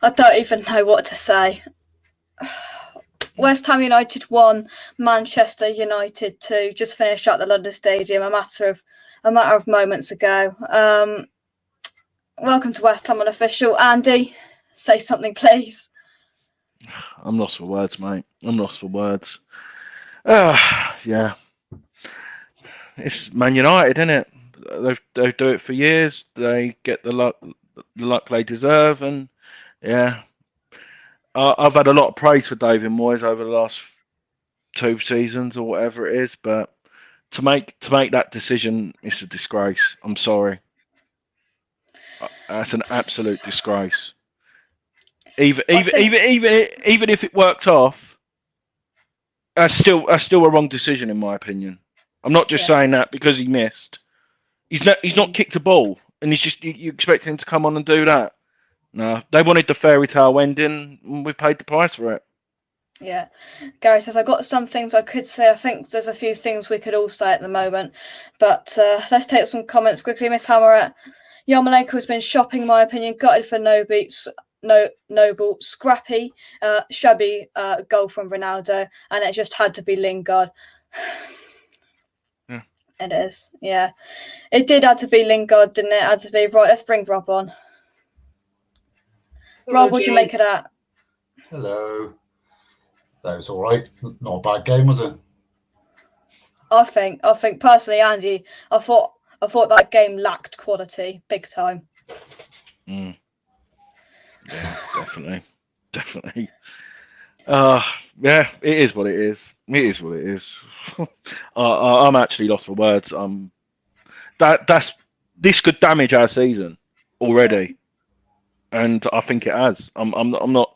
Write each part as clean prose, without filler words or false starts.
I don't even know what to say. West Ham United 1, Manchester United 2. Just finished at the London Stadium a matter of moments ago. Welcome to West Ham Unofficial. Andy, say something, please. I'm lost for words, mate. I'm lost for words. Yeah. It's Man United, isn't it? They do it for years. They get the luck they deserve, and yeah. I've had a lot of praise for David Moyes over the last 2 seasons or whatever it is, but to make that decision is a disgrace. I'm sorry. That's an absolute disgrace. Even if it worked off, that's still a wrong decision in my opinion. I'm not just saying that because he missed. He's not kicked a ball, and he's just you expect him to come on and do that. No, they wanted the fairy tale ending, and we paid the price for it. Yeah. Gary says, I got some things I could say. I think there's a few things we could all say at the moment. But let's take some comments quickly. Miss Hammerat, Yarmolenko has been shopping, in my opinion. Gutted for Noble, scrappy, shabby goal from Ronaldo. And it just had to be Lingard. Yeah. It is, yeah. It did have to be Lingard, didn't it? It had to be. Right, let's bring Rob on. Hello, Rob, what do you make of that? Hello. That was all right. Not a bad game, was it? I think personally, Andy, I thought that game lacked quality, big time. Yeah, definitely. Yeah, it is what it is. It is what it is. I'm actually lost for words. This could damage our season already, and I think it has. I'm not.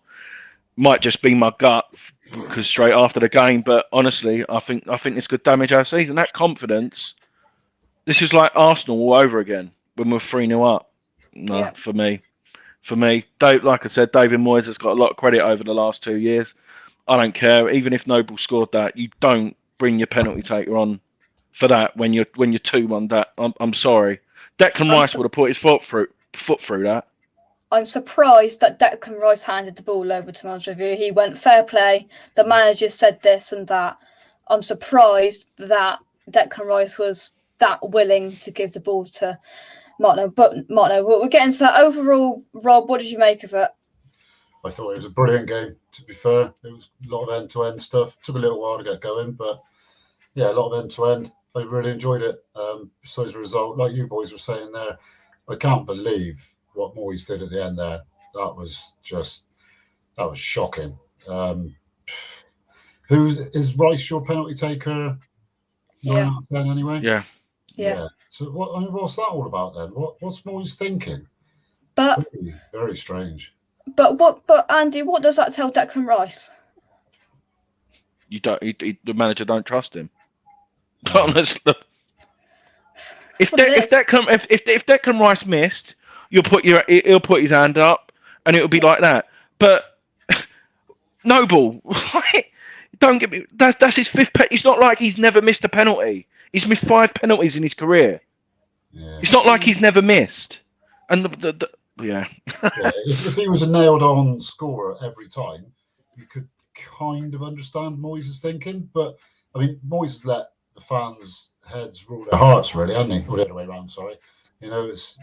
Might just be my gut because straight after the game, but honestly, I think this could damage our season. That confidence. This is like Arsenal all over again when we're 3-0 up. No, yeah. For me, like I said, David Moyes has got a lot of credit over the last 2 years. I don't care. Even if Noble scored that, you don't bring your penalty taker on for that when you're 2-1 that. I'm sorry. Declan Rice would have put his foot through that. I'm surprised that Declan Rice handed the ball over to Man's review. He went fair play. The manager said this and that. I'm surprised that Declan Rice was that willing to give the ball to Martino. But we'll get into that. Overall, Rob, what did you make of it? I thought it was a brilliant game, to be fair. It was a lot of end-to-end stuff. Took a little while to get going, but yeah, a lot of end-to-end. I really enjoyed it. Besides the result, like you boys were saying there, I can't believe what Moyes did at the end there. That was shocking. Is Rice your penalty taker? 9 out of 10 anyway? Yeah. So what's that all about then? What's Moyes thinking? But very, very strange. But Andy, what does that tell Declan Rice? You don't. The manager don't trust him. No. Honestly, if Declan Rice missed, he'll put his hand up, and it'll be like that. But Noble, don't get me. That's his 5th. It's not like he's never missed a penalty. He's missed 5 penalties in his career. Yeah. It's not like he's never missed. And yeah. If he was a nailed-on scorer every time, you could kind of understand Moyes' thinking. But I mean, Moyes has let the fans' heads rule their hearts, really, hasn't he? Or the other way around. Sorry. It's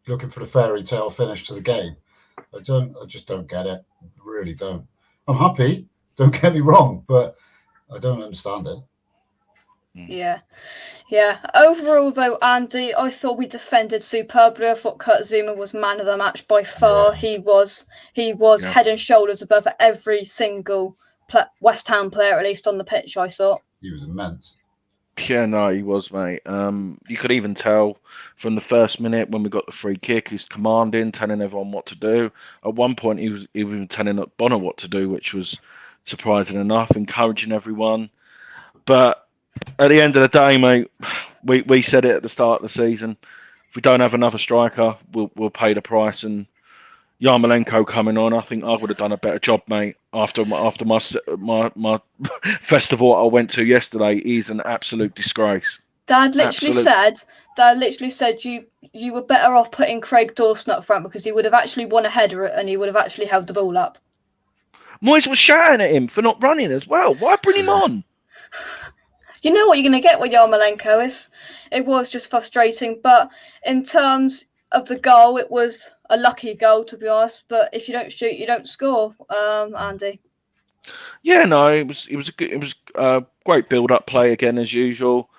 looking for the fairy tale finish to the game. I just don't get it. I really don't. I'm happy. Don't get me wrong, but I don't understand it. Yeah. Overall, though, Andy, I thought we defended superbly. I thought Kurt Zuma was man of the match by far. Yeah. He was head and shoulders above every single West Ham player, at least on the pitch. I thought he was immense. Yeah, no, he was, mate. You could even tell from the first minute when we got the free kick, he's commanding, telling everyone what to do. At one point, he was even telling Bonner what to do, which was surprising enough, encouraging everyone. But at the end of the day, mate, we said it at the start of the season. If we don't have another striker, we'll pay the price. And Yarmolenko coming on, I think I would have done a better job, mate. After my festival I went to yesterday, he's an absolute disgrace. Dad literally said you were better off putting Craig Dawson up front because he would have actually won a header and he would have actually held the ball up. Moyes was shouting at him for not running as well. Why bring him on? You know what you're going to get with Yarmolenko. It was just frustrating, but in terms of the goal, it was a lucky goal, to be honest. But if you don't shoot, you don't score, Andy. Yeah, no, it was a great build-up play again as usual.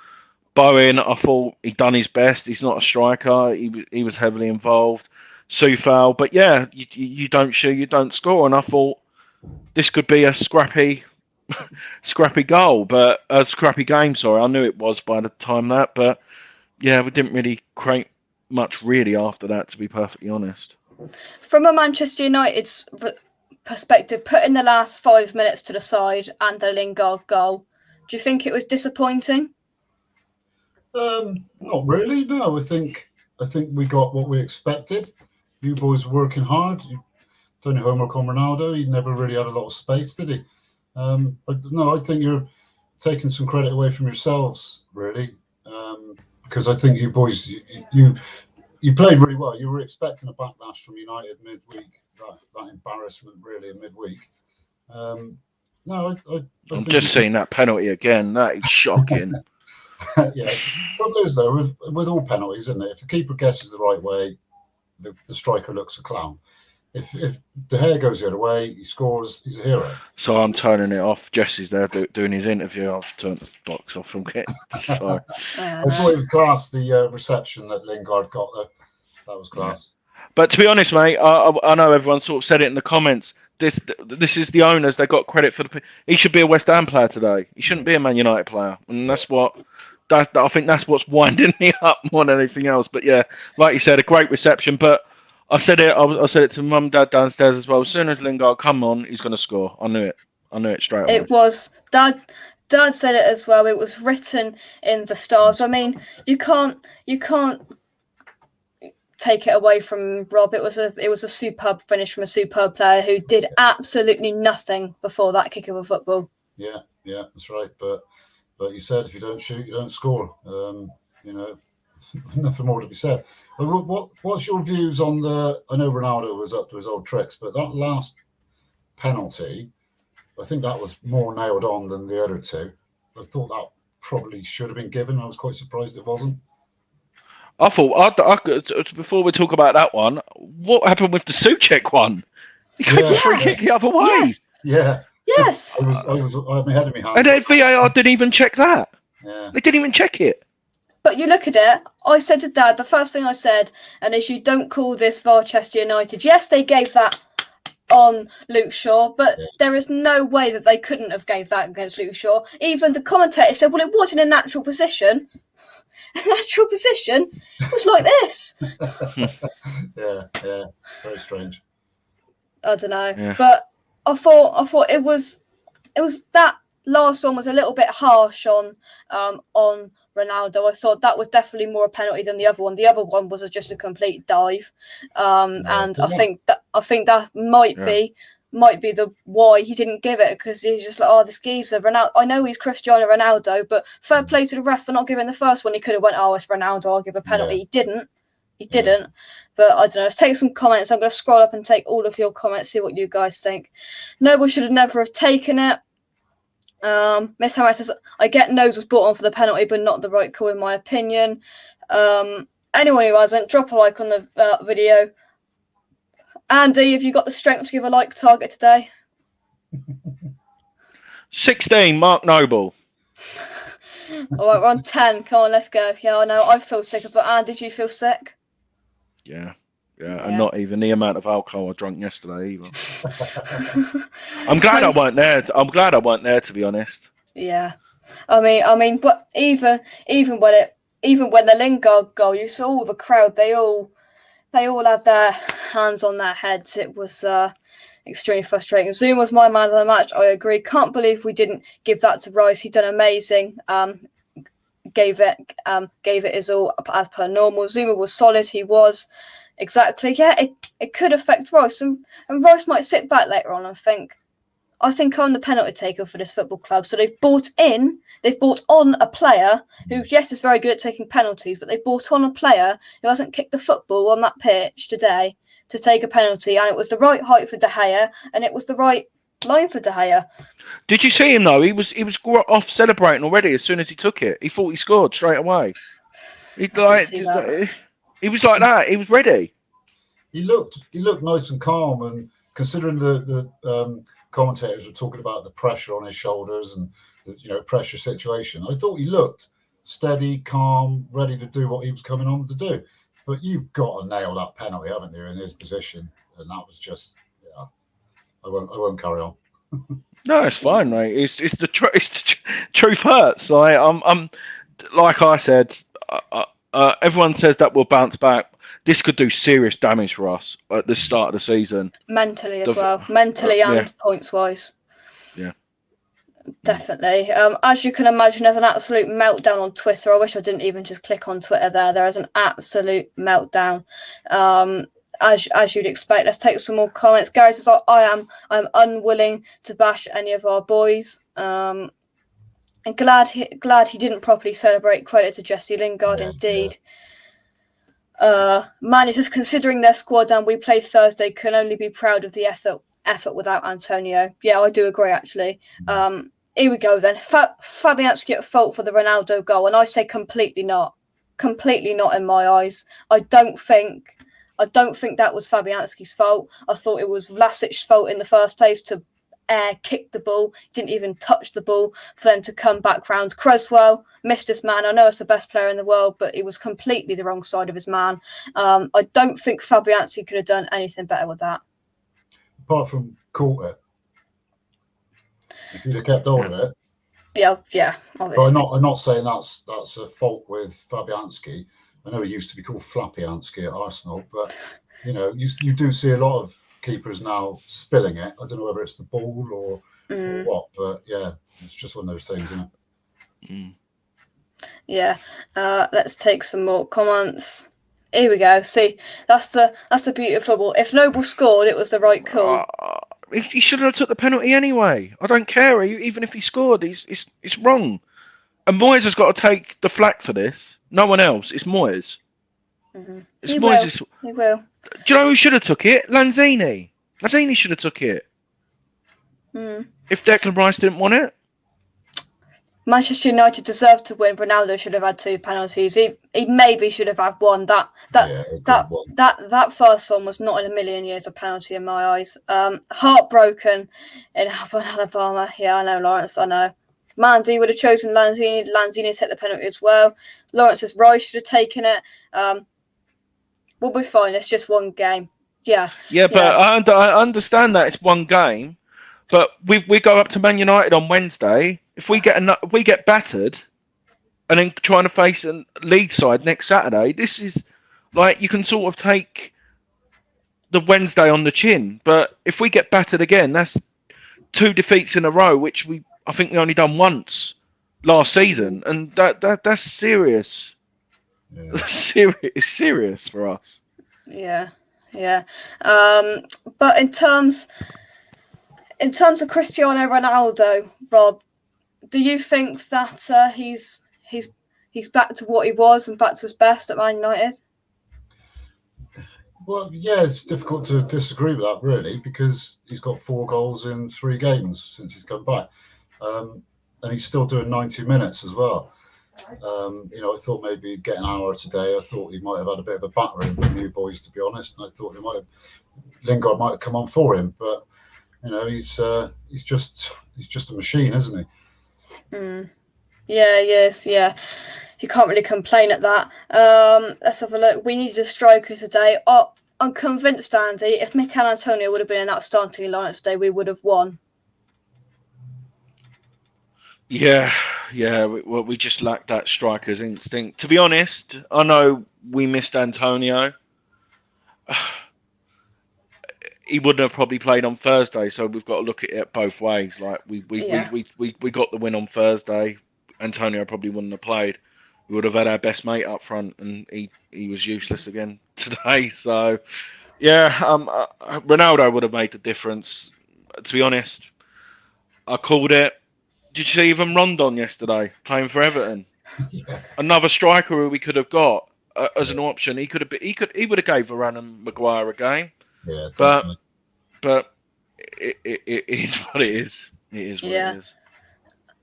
Bowen, I thought he'd done his best. He's not a striker. He was heavily involved. Soufal, but yeah, you don't shoot, you don't score. And I thought this could be a scrappy goal, but a scrappy game. Sorry, I knew it was by the time that, but yeah, we didn't really create much really after that, to be perfectly honest. From a Manchester United's perspective, putting the last 5 minutes to the side and the Lingard goal, do you think it was disappointing? Not really. No, I think we got what we expected. You boys were working hard. You done your homework on Ronaldo. He never really had a lot of space, did he? But no, I think you're taking some credit away from yourselves, really, because I think you boys you played really well. You were expecting a backlash from United midweek. That embarrassment, really, in midweek. No, I'm just seeing that penalty again. That is shocking. Yeah, problem is though with all penalties, isn't it? If the keeper guesses the right way, the striker looks a clown. If De Gea goes the other way, he scores. He's a hero. So I'm turning it off. Jesse's there doing his interview. I've turned the box off from getting. Sorry. I thought it was class. The reception that Lingard got there, that was class. Yeah. But to be honest, mate, I know everyone sort of said it in the comments. This is the owners. They got credit for he should be a West Ham player today. He shouldn't be a Man United player, and that's what. I think that's what's winding me up more than anything else. But yeah, like you said, a great reception. But I said it to Mum and Dad downstairs as well. As soon as Lingard come on, he's going to score. I knew it straight away. It was Dad said it as well. It was written in the stars. I mean, you can't take it away from Rob. It was a superb finish from a superb player who did absolutely nothing before that kick of a football. Yeah, that's right. But you said if you don't shoot, you don't score. Nothing more to be said. What's your views on I know Ronaldo was up to his old tricks, but that last penalty, I think that was more nailed on than the other two. I thought that probably should have been given. I was quite surprised it wasn't. I thought, before we talk about that one, what happened with the Souček one? He kicked the free kick the other way. Yes. Yeah. Yes. I had my head in my hands. And then VAR didn't even check that. Yeah. They didn't even check it. But you look at it, I said to Dad, the first thing I said, and is you don't call this Manchester United. Yes, they gave that on Luke Shaw, but there is no way that they couldn't have gave that against Luke Shaw. Even the commentator said, well, it was in a natural position. A natural position was like this. Yeah. Very strange. I don't know. Yeah. But I thought it was that last one was a little bit harsh on Ronaldo. I thought that was definitely more a penalty than the other one. The other one was just a complete dive, and I think that might be the why he didn't give it, because he's just like, this geezer Ronaldo. I know he's Cristiano Ronaldo, but fair play to the ref for not giving the first one. He could have went, it's Ronaldo, I'll give a penalty. Yeah. He didn't. But I don't know. Let's take some comments. I'm going to scroll up and take all of your comments, see what you guys think. Noble should have never have taken it. Miss Harris says, I get Nose was brought on for the penalty, but not the right call in my opinion. Anyone who hasn't, drop a like on the video. Andy, have you got the strength to give a like target today? 16, Mark Noble. All right, we're on 10. Come on, let's go. Yeah, I know. I feel sick as well. Andy, did you feel sick? Yeah, and not even the amount of alcohol I drank yesterday either. I'm glad I weren't there. To be honest. Yeah, I mean, but even when the Lingard goal, you saw all the crowd. They all had their hands on their heads. It was extremely frustrating. Zoom was my man of the match. I agree. Can't believe we didn't give that to Rice. He done amazing. Gave it his all as per normal. Zuma was solid. He was exactly. Yeah, it could affect Rice, and Rice might sit back later on and think, I think I'm the penalty taker for this football club. So they've brought on a player who, yes, is very good at taking penalties, but they brought on a player who hasn't kicked the football on that pitch today to take a penalty, and it was the right height for De Gea, and it was the right line for De Gea. Did you see him though? He was off celebrating already as soon as he took it. He thought he scored straight away. He was like that. He was ready. He looked nice and calm, and considering the commentators were talking about the pressure on his shoulders and the pressure situation, I thought he looked steady, calm, ready to do what he was coming on to do. But you've got to nail that penalty, haven't you, in his position? And that was just, I won't carry on. No, it's fine, mate. It's the truth hurts. I'm like I said, everyone says that we'll bounce back. This could do serious damage for us at the start of the season. Mentally as well. Mentally and points-wise. Yeah. Definitely. As you can imagine, there's an absolute meltdown on Twitter. I wish I didn't even just click on Twitter there. There is an absolute meltdown. As you'd expect. Let's take some more comments. Gary says, I'm unwilling to bash any of our boys. And glad he didn't properly celebrate. Credit to Jesse Lingard, indeed. Man, says, considering their squad and we played Thursday, can only be proud of the effort without Antonio. Yeah, I do agree, actually. Here we go then. Fabianski at fault for the Ronaldo goal, and I say completely not. Completely not in my eyes. I don't think that was Fabianski's fault. I thought it was Vlasic's fault in the first place to kick the ball. Didn't even touch the ball for them to come back round. Creswell missed his man. I know it's the best player in the world, but he was completely the wrong side of his man. I don't think Fabianski could have done anything better with that. Apart from caught it. If you'd have kept hold of it. Yeah, obviously. But I'm not saying that's a fault with Fabianski. I know he used to be called Flappy-Anski at Arsenal, but you do see a lot of keepers now spilling it. I don't know whether it's the ball or what, but yeah, it's just one of those things, isn't it? Yeah. Let's take some more comments. Here we go. See, that's the beauty of football. If Noble scored, it was the right call. He shouldn't have took the penalty anyway. I don't care. Even if he scored, it's wrong. And Moyes has got to take the flak for this. No one else. It's Moyes. Mm-hmm. It's Moyes. He will. Do you know who should have took it? Lanzini. Lanzini should have took it. If Declan Rice didn't want it. Manchester United deserved to win. Ronaldo should have had 2 penalties. He maybe should have had 1. That first one was not in a million years a penalty in my eyes. Heartbroken in Alabama. Yeah, I know, Lawrence. I know. Mandy would have chosen Lanzini. Lanzini to take the penalty as well. Lawrence says Rice should have taken it. We'll be fine. It's just one game. Yeah. Yeah, but I understand that it's one game. But we go up to Man United on Wednesday. If we get battered, and then trying to face a league side next Saturday, this is like you can sort of take the Wednesday on the chin. But if we get battered again, that's 2 defeats in a row, which I think we only done once last season, and that's serious. Yeah. It's serious for us. Yeah. But in terms of Cristiano Ronaldo, Rob, do you think that he's back to what he was and back to his best at Man United? Well, yeah, it's difficult to disagree with that, really, because he's got 4 goals in 3 games since he's come back. And he's still doing 90 minutes as well. I thought maybe he'd get an hour today. I thought he might have had a bit of a battering from you boys, to be honest. And I thought Lingard might have come on for him, but he's just a machine, isn't he? Yeah, yes, yeah. You can't really complain at that. Let's have a look. We needed a striker today. I'm convinced, Andy, if Mikel Antonio would have been in that starting lineup today, we would have won. Yeah. We just lacked that striker's instinct. To be honest, I know we missed Antonio. He wouldn't have probably played on Thursday, so we've got to look at it both ways. Like we got the win on Thursday. Antonio probably wouldn't have played. We would have had our best mate up front, and he was useless again today. So, yeah, Ronaldo would have made the difference. To be honest, I called it. Did you see even Rondon yesterday playing for Everton? Yeah. Another striker who we could have got as an option. He would have gave Varane and Maguire a game. Yeah, But definitely. it is what it is. It is what it is.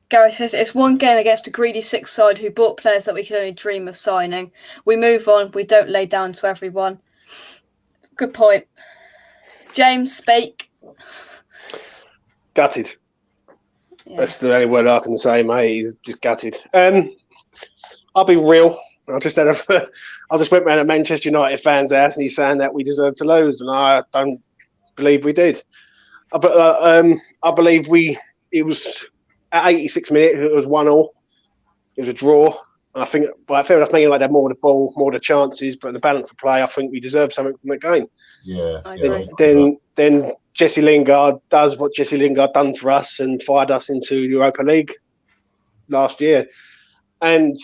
Gary says it's one game against a greedy six side who bought players that we could only dream of signing. We move on. We don't lay down to everyone. Good point. James, speak. Gutted. Yeah. That's the only word I can say, mate. He's just gutted. I'll be real. I just went round to Manchester United fans' house, and he's saying that we deserve to lose, and I don't believe we did. But I believe it was at 86 minutes. It was 1-1. It was a draw. And I think, fair enough, Man United had more of the ball, more of the chances, but in the balance of play, I think we deserved something from the game. Yeah. Then Jesse Lingard does what Jesse Lingard done for us and fired us into Europa League last year. And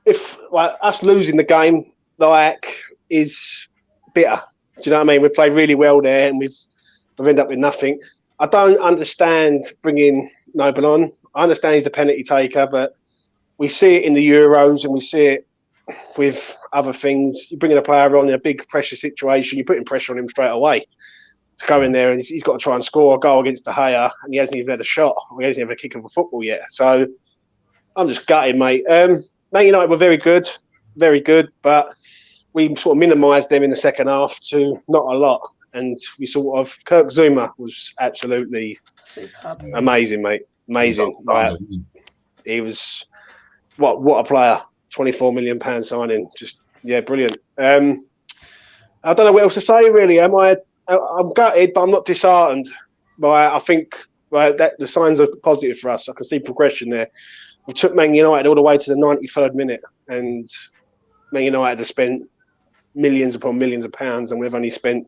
if us losing the game, is bitter. Do you know what I mean? We played really well there, and we've ended up with nothing. I don't understand bringing Noble on. I understand he's the penalty taker, but we see it in the Euros and we see it with other things. You're bringing a player on in a big pressure situation, you're putting pressure on him straight away to go in there, and he's got to try and score a goal against De Gea, and he hasn't even had a shot. He hasn't even had a kick of a football yet. So I'm just gutted, mate. Man United were very good, but we sort of minimised them in the second half to not a lot. And we Kirk Zuma was absolutely superb. Amazing, mate. Amazing. He was what a player. £24 million signing. Just brilliant. I don't know what else to say really. I'm gutted, but I'm not disheartened. I think that the signs are positive for us. I can see progression there. We took Man United all the way to the 93rd minute, and Man United have spent millions upon millions of pounds, and we've only spent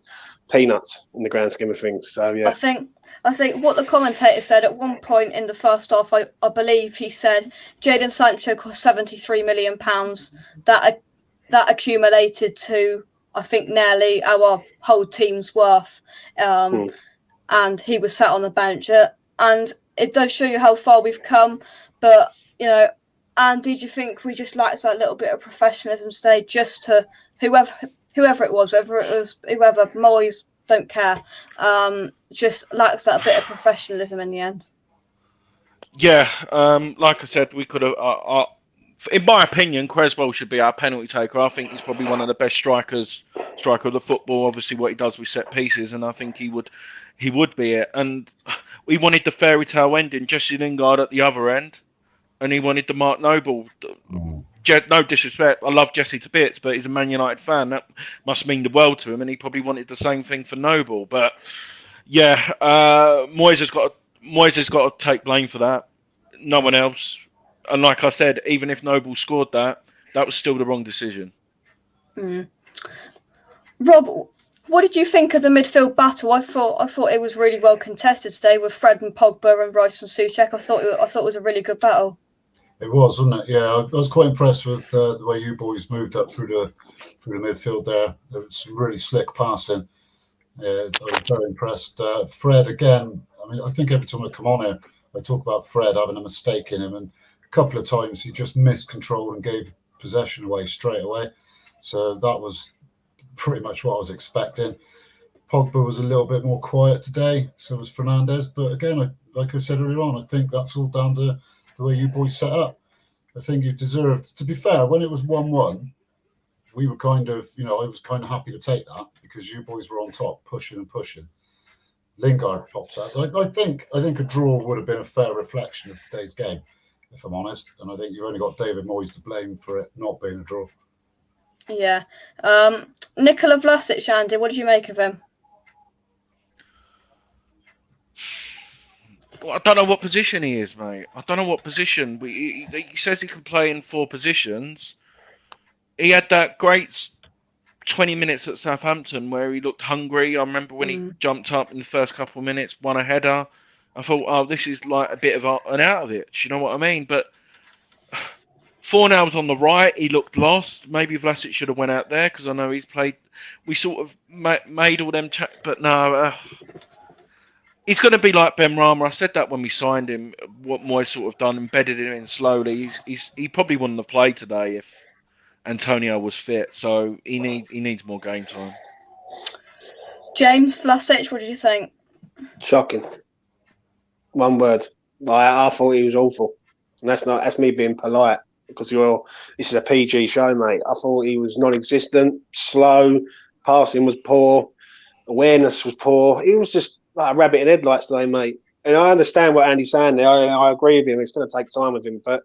peanuts in the grand scheme of things. So yeah, I think what the commentator said at one point in the first half, I believe he said Jadon Sancho cost £73 million. That accumulated to, I think, nearly our whole team's worth, and he was sat on the bench. And it does show you how far we've come. But Andy, do you think we just lacked that little bit of professionalism today, just to whoever it was, whoever Moyes, don't care, just lacks that bit of professionalism in the end. Yeah, like I said, we could have. In my opinion, Creswell should be our penalty taker. I think he's probably one of the best striker of the football. Obviously, what he does with set pieces, and I think he would be it. And we wanted the fairy tale ending, Jesse Lingard at the other end, and he wanted the Mark Noble. No disrespect, I love Jesse to bits, but he's a Man United fan. That must mean the world to him, and he probably wanted the same thing for Noble. But yeah, Moyes has got to take blame for that. No one else. And like I said, even if Noble scored that was still the wrong decision. Rob, what did you think of the midfield battle? I thought it was really well contested today with Fred and Pogba and Rice and Souček. I thought it was a really good battle. It was, wasn't it? Yeah, I was quite impressed with the way you boys moved up through the midfield there. There was some really slick passing. I was very impressed. Fred, again, I think every time I come on here, I talk about Fred having a mistake in him, and a couple of times he just missed control and gave possession away straight away. So that was pretty much what I was expecting. Pogba was a little bit more quiet today, so was Fernandes. But again, like I said earlier on, I think that's all down to the way you boys set up. I think you deserved, to be fair, when it was 1-1, we were kind of, I was kind of happy to take that because you boys were on top, pushing and pushing. Lingard pops out. I think a draw would have been a fair reflection of today's game, if I'm honest. And I think you've only got David Moyes to blame for it not being a draw. Yeah. Nikola Vlasic, Andy, what did you make of him? Well, I don't know what position he is, mate. I don't know what position. He says he can play in 4 positions. He had that great 20 minutes at Southampton where he looked hungry. I remember when he jumped up in the first couple of minutes, won a header. I thought, oh, this is like a bit of an out of it. Do you know what I mean? But Fornals on the right, he looked lost. Maybe Vlasic should have went out there because I know he's played. We sort of made all them, but no. He's going to be like Ben Rama. I said that when we signed him. What Moyes sort of done, embedded him in slowly. He probably wouldn't have played today if Antonio was fit. So he needs more game time. James Vlasic, what did you think? Shocking. One word. I thought he was awful, and that's me being polite because this is a PG show, mate. I thought he was non-existent, slow, passing was poor, awareness was poor. He was just like a rabbit in headlights today, mate. And I understand what Andy's saying there. I agree with him. It's going to take time with him, but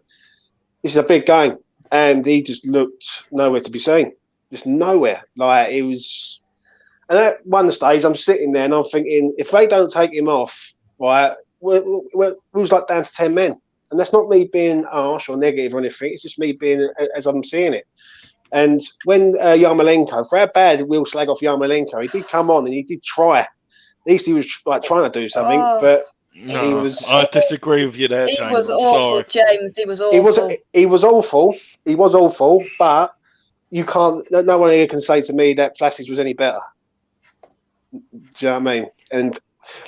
this is a big game, and he just looked nowhere to be seen. Just nowhere. Like it was. And at one stage, I'm sitting there and I'm thinking, if they don't take him off, right, we was like down to 10 men. And that's not me being harsh or negative or anything. It's just me being as I'm seeing it. And when Yarmolenko, for how bad we'll slag off Yarmolenko, he did come on and he did try. At least he was like trying to do something, but no, he was. I disagree with you there, He James. was I'm awful, sorry. James. He was awful. He was awful. He was awful, but you can't. No one here can say to me that Vlasic was any better. Do you know what I mean? And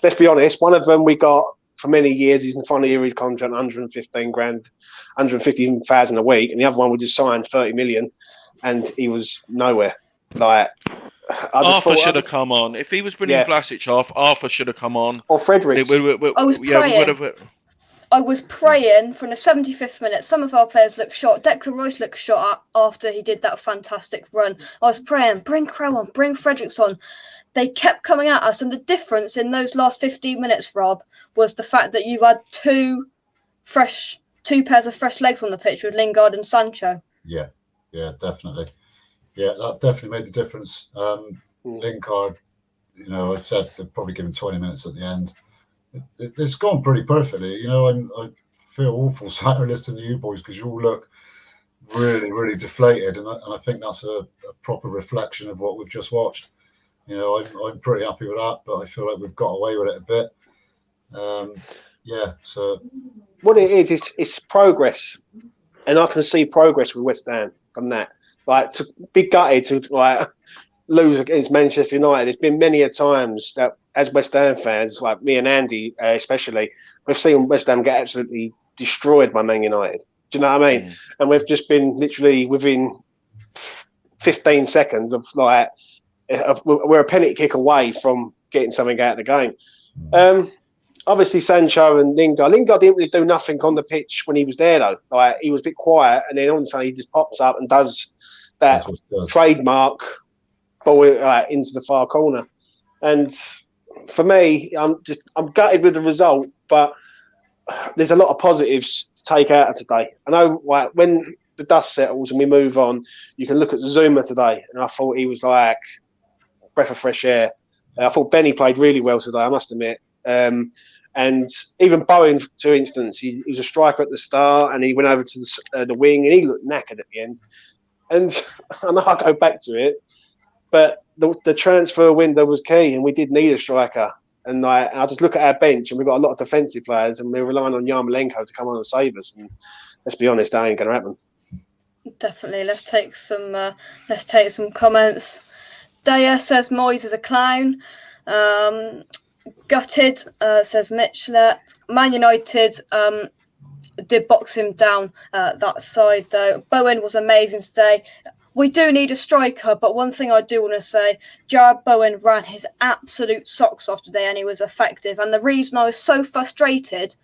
let's be honest, one of them we got for many years. He's in the final year of his contract, 115 grand, 115,000 a week, and the other one we just signed 30 million, and he was nowhere. Like Arthur should have come on. If he was bringing Vlasic off, Arthur should have come on. Or Frederick. I was praying. I was praying from the 75th minute. Some of our players looked shot. Declan Rice looked shot after he did that fantastic run. I was praying, bring Crow on, bring Fredericks on. They kept coming at us, and the difference in those last 15 minutes, Rob, was the fact that you had two pairs of fresh legs on the pitch with Lingard and Sancho. Yeah, definitely. Yeah, that definitely made the difference. Lingard, I said they'd probably give him 20 minutes at the end. It's gone pretty perfectly. I feel awful sat here listening to you boys because you all look really, really deflated, and I think that's a proper reflection of what we've just watched. I'm pretty happy with that, but I feel like we've got away with it a bit. So what it is, it's progress, and I can see progress with West Ham from that. Like to be gutted to like lose against Manchester United. There's been many a times that as West Ham fans, like me and Andy especially, we've seen West Ham get absolutely destroyed by Man United. Do you know what I mean? And we've just been literally within 15 seconds of like. We're a penalty kick away from getting something out of the game. Obviously, Sancho and Lingard. Lingard didn't really do nothing on the pitch when he was there, though. Like he was a bit quiet, and then all of a sudden he just pops up and does that trademark ball into the far corner. And for me, I'm gutted with the result, but there's a lot of positives to take out of today. I know, like when the dust settles and we move on, you can look at Zuma today, and I thought he was like. Breath of fresh air. I thought Benny played really well today, I must admit. And even Bowen, for instance, he was a striker at the start and he went over to the wing and he looked knackered at the end. And I know I'll go back to it, but the transfer window was key and we did need a striker. And I just look at our bench and we've got a lot of defensive players and we're relying on Yarmolenko to come on and save us. And let's be honest, that ain't going to happen. Definitely. Let's take some comments. Daya says Moyes is a clown. Gutted, says Mitchell. Man United did box him down that side, though. Bowen was amazing today. We do need a striker, but one thing I do want to say, Jared Bowen ran his absolute socks off today and he was effective. And the reason I was so frustrated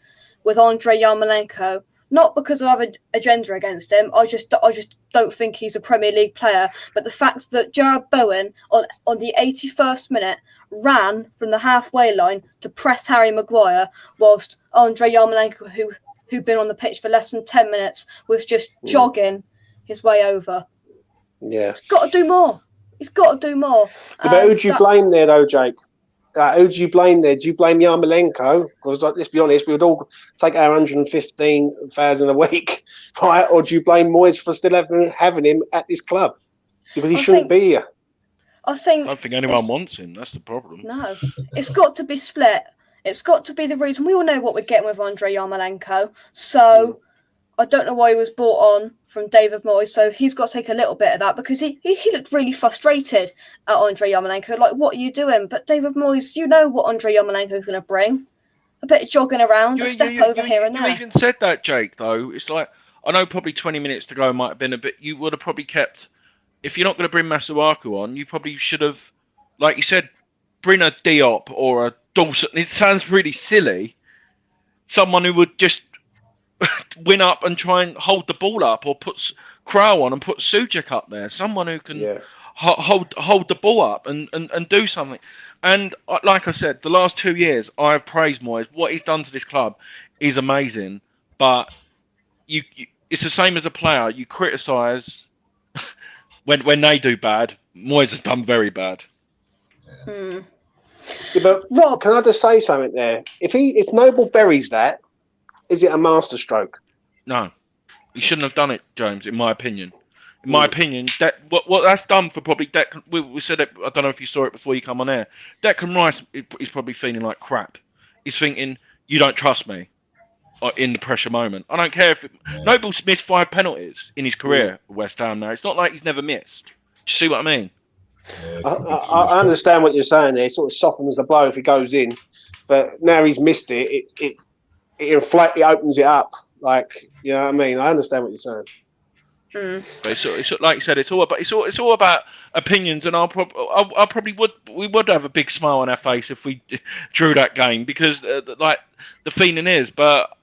with Andrei Yarmolenko, not because I have an agenda against him, I just don't think he's a Premier League player. But the fact that Jared Bowen on the 81st minute ran from the halfway line to press Harry Maguire, whilst Andrei Yarmolenko, who'd been on the pitch for less than 10 minutes, was just jogging his way over. Yeah, he's got to do more. Yeah, but who do you blame there, though, Jake? Who do you blame there? Do you blame Yarmolenko? Because let's be honest, we would all take our 115,000 a week, right? Or do you blame Moyes for still having him at this club? Because he shouldn't be here. I don't think anyone wants him. That's the problem. No, it's got to be split. It's got to be the reason. We all know what we're getting with Andrei Yarmolenko. So I don't know why he was brought on from David Moyes, so he's got to take a little bit of that because he looked really frustrated at Andrei Yarmolenko. Like, what are you doing? But David Moyes, you know what Andrei Yarmolenko is going to bring. A bit of jogging around, a step over here and there. You even said that, Jake, though. It's like, I know probably 20 minutes to go might have been a bit, you would have probably kept, if you're not going to bring Masuaku on, you probably should have, like you said, bring a Diop or a Dawson. It sounds really silly. Someone who would just win up and try and hold the ball up, or put Crow on and put Suchek up there. Someone who can hold the ball up and do something. And like I said, the last 2 years, I've praised Moyes. What he's done to this club is amazing. But it's the same as a player. You criticise when they do bad. Moyes has done very bad. Hmm. Yeah, but Rob, can I just say something there? If Noble buries that, is it a masterstroke? No, he shouldn't have done it, James. In my opinion, that what that's done for probably Declan. We said it. I don't know if you saw it before you come on air. Declan Rice is probably feeling like crap. He's thinking, you don't trust me in the pressure moment. I don't care if Noble's missed 5 penalties in his career at West Ham. Now it's not like he's never missed. Do you see what I mean? I understand what you're saying there. It sort of softens the blow if he goes in, but now he's missed it. It opens it up. Like, you know what I mean? I understand what you're saying. But it's like you said, it's all about opinions, and we would have a big smile on our face if we drew that game, because like the feeling is. But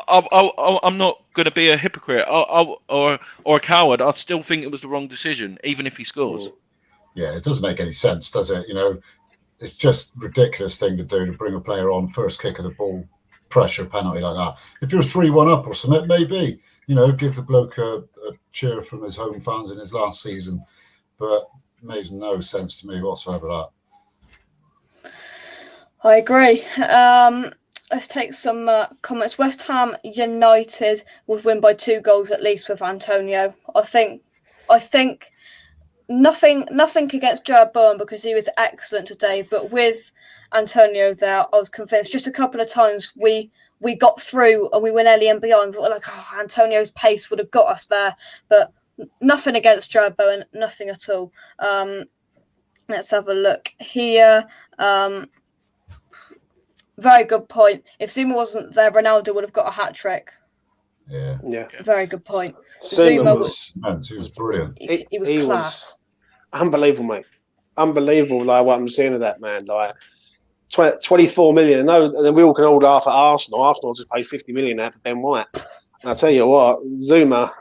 I'm not going to be a hypocrite or a coward. I still think it was the wrong decision, even if he scores. Yeah, it doesn't make any sense, does it? You know, it's just a ridiculous thing to do, to bring a player on first kick of the ball, pressure penalty like that. If you're 3-1 up or something, maybe, you know, give the bloke a cheer from his home fans in his last season. But it makes no sense to me whatsoever, that. I agree. Let's take some comments. West Ham United would win by 2 goals at least with Antonio. I think nothing against Jared Bowen because he was excellent today, but with Antonio there, I was convinced. Just a couple of times we got through and we went early and beyond. We were like, Antonio's pace would have got us there, but nothing against Jared Bowen, nothing at all. Let's have a look here. Very good point. If Zuma wasn't there, Ronaldo would have got a hat-trick. Yeah. Very good point. Zuma was brilliant. He was class. Unbelievable, mate. Unbelievable, like what I'm seeing of that man. Like 24 million. And then we all can all laugh at Arsenal. Arsenal just paid 50 million out for Ben White. And I tell you what, Zuma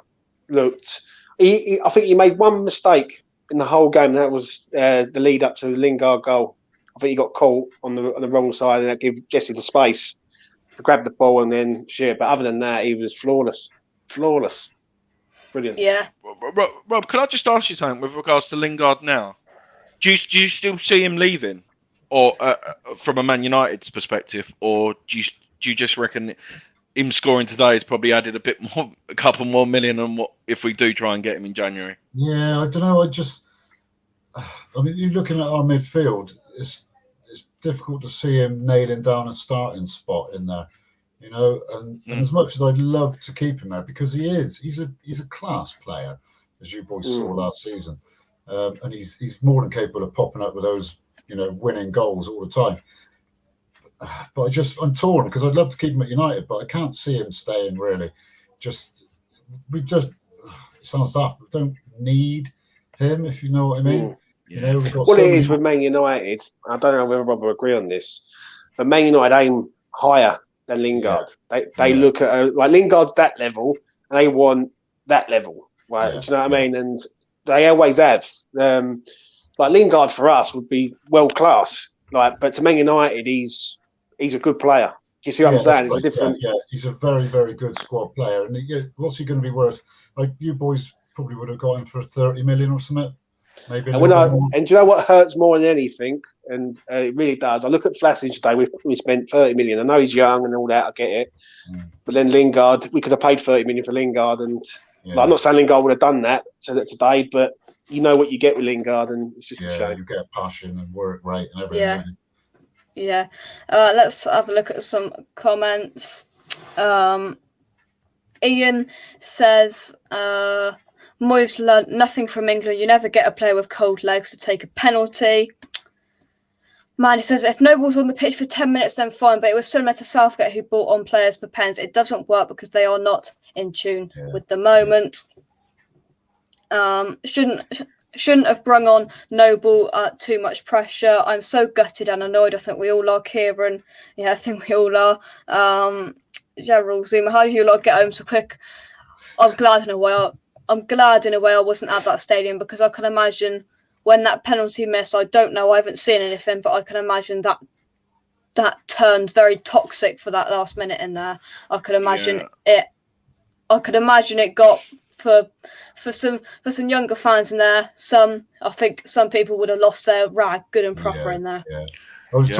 looked. I think he made one mistake in the whole game. That was the lead up to the Lingard goal. I think he got caught on the wrong side, and that gave Jesse the space to grab the ball and then shit. But other than that, he was flawless. Brilliant. Yeah. Rob, can I just ask you something with regards to Lingard now? Do you still see him leaving, or from a Man United's perspective, or do you just reckon him scoring today has probably added a couple more million on what if we do try and get him in January? Yeah, I don't know. I mean, you're looking at our midfield. It's difficult to see him nailing down a starting spot in there, you know. And as much as I'd love to keep him there, because he's a class player, as you boys saw last season, and he's more than capable of popping up with those, you know, winning goals all the time. But I'm torn because I'd love to keep him at United, but I can't see him staying really. It sounds daft, but we don't need him, if you know what I mean. Yeah. You know, we've got What it is with Man United, I don't know whether Rob will agree on this, but Man United aim higher than Lingard. Yeah. They look at like Lingard's that level, and they want that level, right? Yeah. Do you know what I mean? And they always have. Like Lingard for us would be world class, like, but to Man United, he's a good player. Do you see what I'm saying? It's a different. Yeah, he's a very, very good squad player. And what's he going to be worth? Like, you boys probably would have got him for 30 million or something. Maybe. And do you know what hurts more than anything? And it really does. I look at Vlasic today. We spent 30 million. I know he's young and all that. I get it. But then Lingard, we could have paid 30 million for Lingard. And like, I'm not saying Lingard would have done that today, but you know what you get with Lingard, and it's just a shame. You get passion and work rate and everything. Yeah. Let's have a look at some comments. Ian says, Moyes learnt nothing from England. You never get a player with cold legs to take a penalty. Man, he says, if Noble's on the pitch for 10 minutes, then fine. But it was similar to Southgate, who brought on players for pens. It doesn't work because they are not in tune with the moment. Shouldn't have brung on Noble too much pressure. I'm so gutted and annoyed. I think we all are, Kieran. Yeah, I think we all are. Gerald Zuma, how do you lot get home so quick? I'm glad in a way I wasn't at that stadium, because I can imagine when that penalty missed, I don't know, I haven't seen anything, but I can imagine that turned very toxic for that last minute in there. I could imagine it got for some younger fans in there. I think some people would have lost their rag good and proper in there. Yeah. I was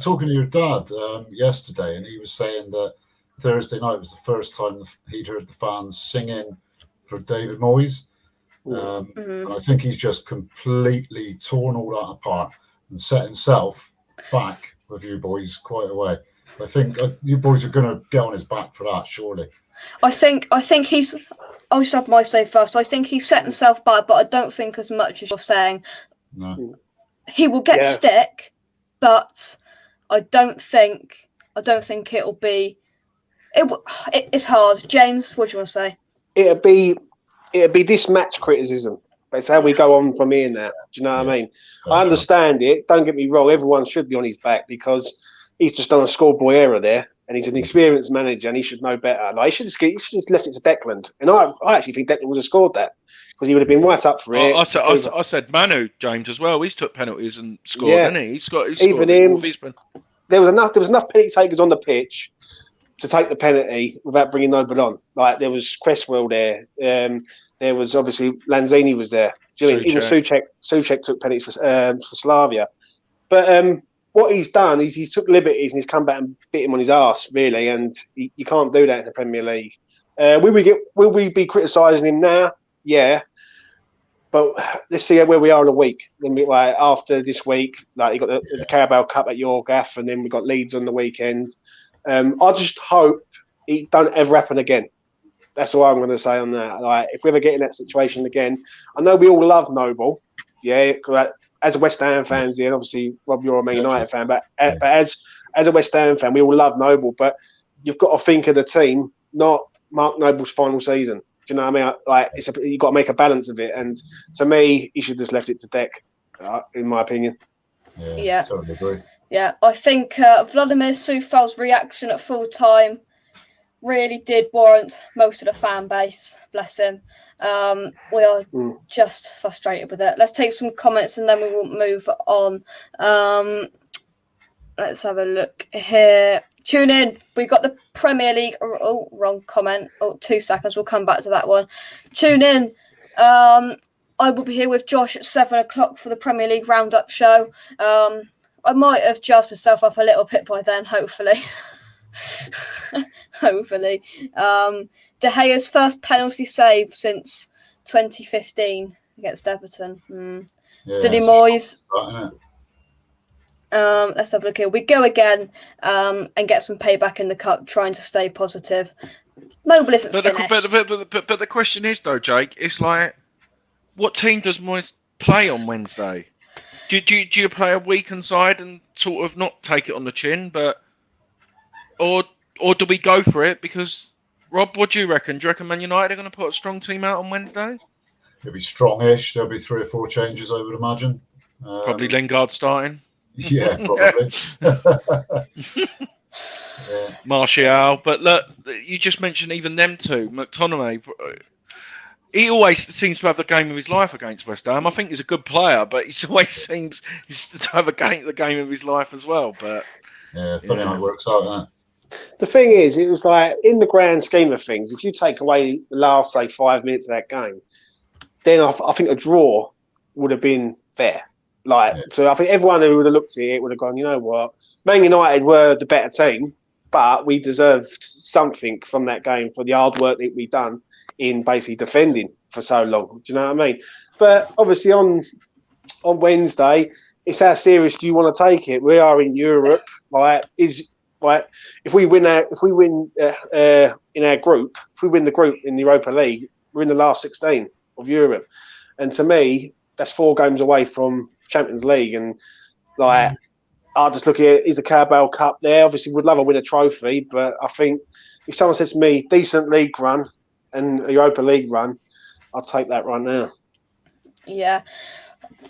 talking to your dad yesterday, and he was saying that Thursday night was the first time he'd heard the fans singing for David Moyes. And I think he's just completely torn all that apart and set himself back with you boys quite a way. I think you boys are going to get on his back for that, surely. I think he's. I'll just have my say first. I think he set himself back, but I don't think as much as you're saying. No. He will get stick, but I don't think it'll be. It's hard. James, what do you want to say? It'd be this match criticism. It's how we go on from here now. Do you know what I mean? I understand it. Don't get me wrong. Everyone should be on his back, because he's just done a schoolboy error there, and he's an experienced manager, and he should know better. Like, he should have left it to Declan. And I actually think Declan would have scored that, because he would have been right up for it. I said Manu, James, as well. He's took penalties and scored, hasn't he? He's scored even him. There was enough penalty takers on the pitch to take the penalty without bringing Noble on. Like, there was Cresswell there. There was obviously Lanzini was there. Even Souček took penalties for Slavia. But what he's done is he's took liberties and he's come back and bit him on his arse, really. And you can't do that in the Premier League. Will we be criticising him now? Yeah. But let's see where we are in a week. Like, after this week, like, you got the Carabao Cup at your gaff, and then we've got Leeds on the weekend. I just hope it don't ever happen again. That's all I'm going to say on that. Like, if we ever get in that situation again, I know we all love Noble, because as a West Ham fans here, and obviously Rob, you're a Man United fan, but as a West Ham fan, we all love Noble. But you've got to think of the team, not Mark Noble's final season. Do you know what I mean? Like, you've got to make a balance of it. And to me, he should have just left it to Dec, in my opinion. Yeah, totally agree. Yeah, I think Vladimir Soufal's reaction at full time really did warrant most of the fan base. Bless him. We are just frustrated with it. Let's take some comments and then we will move on. Let's have a look here. Tune in. We've got the Premier League. Oh, wrong comment. 2 seconds. We'll come back to that one. Tune in. I will be here with Josh at 7:00 for the Premier League roundup show. I might have jazzed myself up a little bit by then, hopefully. Hopefully. De Gea's first penalty save since 2015 against Everton. Silly Moyes. Let's have a look here. We go again and get some payback in the cup, trying to stay positive. Noble isn't finished. But the question is, though, Jake, it's like, what team does Moyes play on Wednesday? Do you play a weakened side and sort of not take it on the chin, or do we go for it? Because, Rob, what do you reckon? Do you reckon Man United are going to put a strong team out on Wednesday? It'll be strongish. There'll be 3 or 4 changes, I would imagine. Probably Lingard starting. Yeah, probably. Martial. But look, you just mentioned even them two. McTominay. He always seems to have the game of his life against West Ham. I think he's a good player, but he always seems to have the game of his life as well. But funny how it works out, isn't it? The thing is, it was like, in the grand scheme of things, if you take away the last, say, 5 minutes of that game, then I think a draw would have been fair. So I think everyone who would have looked at it would have gone, you know what, Man United were the better team, but we deserved something from that game for the hard work that we've done in basically defending for so long. Do you know what I mean? But obviously on Wednesday, it's how serious do you want to take it? We are in Europe. Like, is right? If we win in our group, if we win the group in the Europa League, we're in the last 16 of Europe. And to me, that's 4 games away from Champions League. And like, I'll just look at it, is the Carabao Cup there? Obviously, would love to win a trophy, but I think if someone says to me, decent league run and a Europa League run, I'll take that right now. Yeah.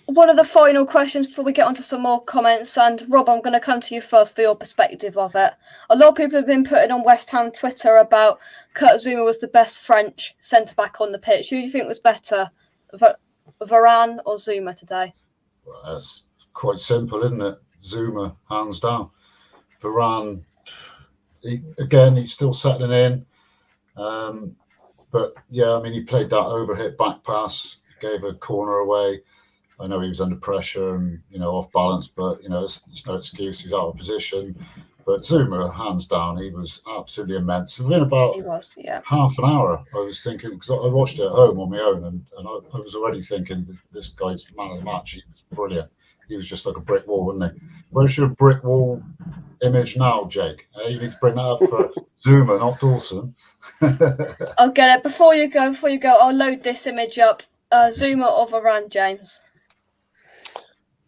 One of the final questions before we get onto some more comments, and Rob, I'm going to come to you first for your perspective of it. A lot of people have been putting on West Ham Twitter about Kurt Zouma was the best French centre-back on the pitch. Who do you think was better, Varane or Zouma today? Well, that's quite simple, isn't it? Zouma, hands down. Varane, he's still settling in. But, yeah, I mean, he played that overhit back pass, gave a corner away. I know he was under pressure and, off balance, but, it's no excuse. He's out of position. But Zouma, hands down, he was absolutely immense. Within about half an hour, I was thinking, because I watched it at home on my own, and I was already thinking, this guy's man of the match. He was brilliant. He was just like a brick wall, wasn't he? Where's your brick wall image now, Jake? You need to bring that up for Zouma, not Dawson. I'll get it. Before you go, I'll load this image up. Zouma or Varane, James?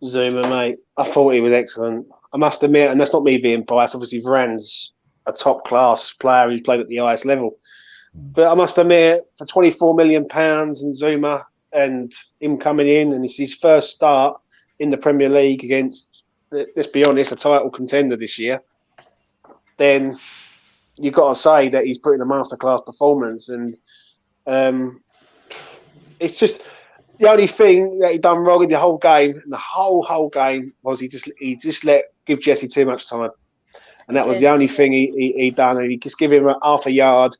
Zouma, mate. I thought he was excellent. I must admit, and that's not me being biased, obviously Varane's a top-class player who's played at the highest level. But I must admit, for £24 million and Zouma and him coming in, and it's his first start in the Premier League against, let's be honest, a title contender this year, then you've got to say that he's putting a masterclass performance. And it's just the only thing that he done wrong in the whole game, and the whole game, was he just let give Jesse too much time. And that was the only thing he done. And he just give him half a yard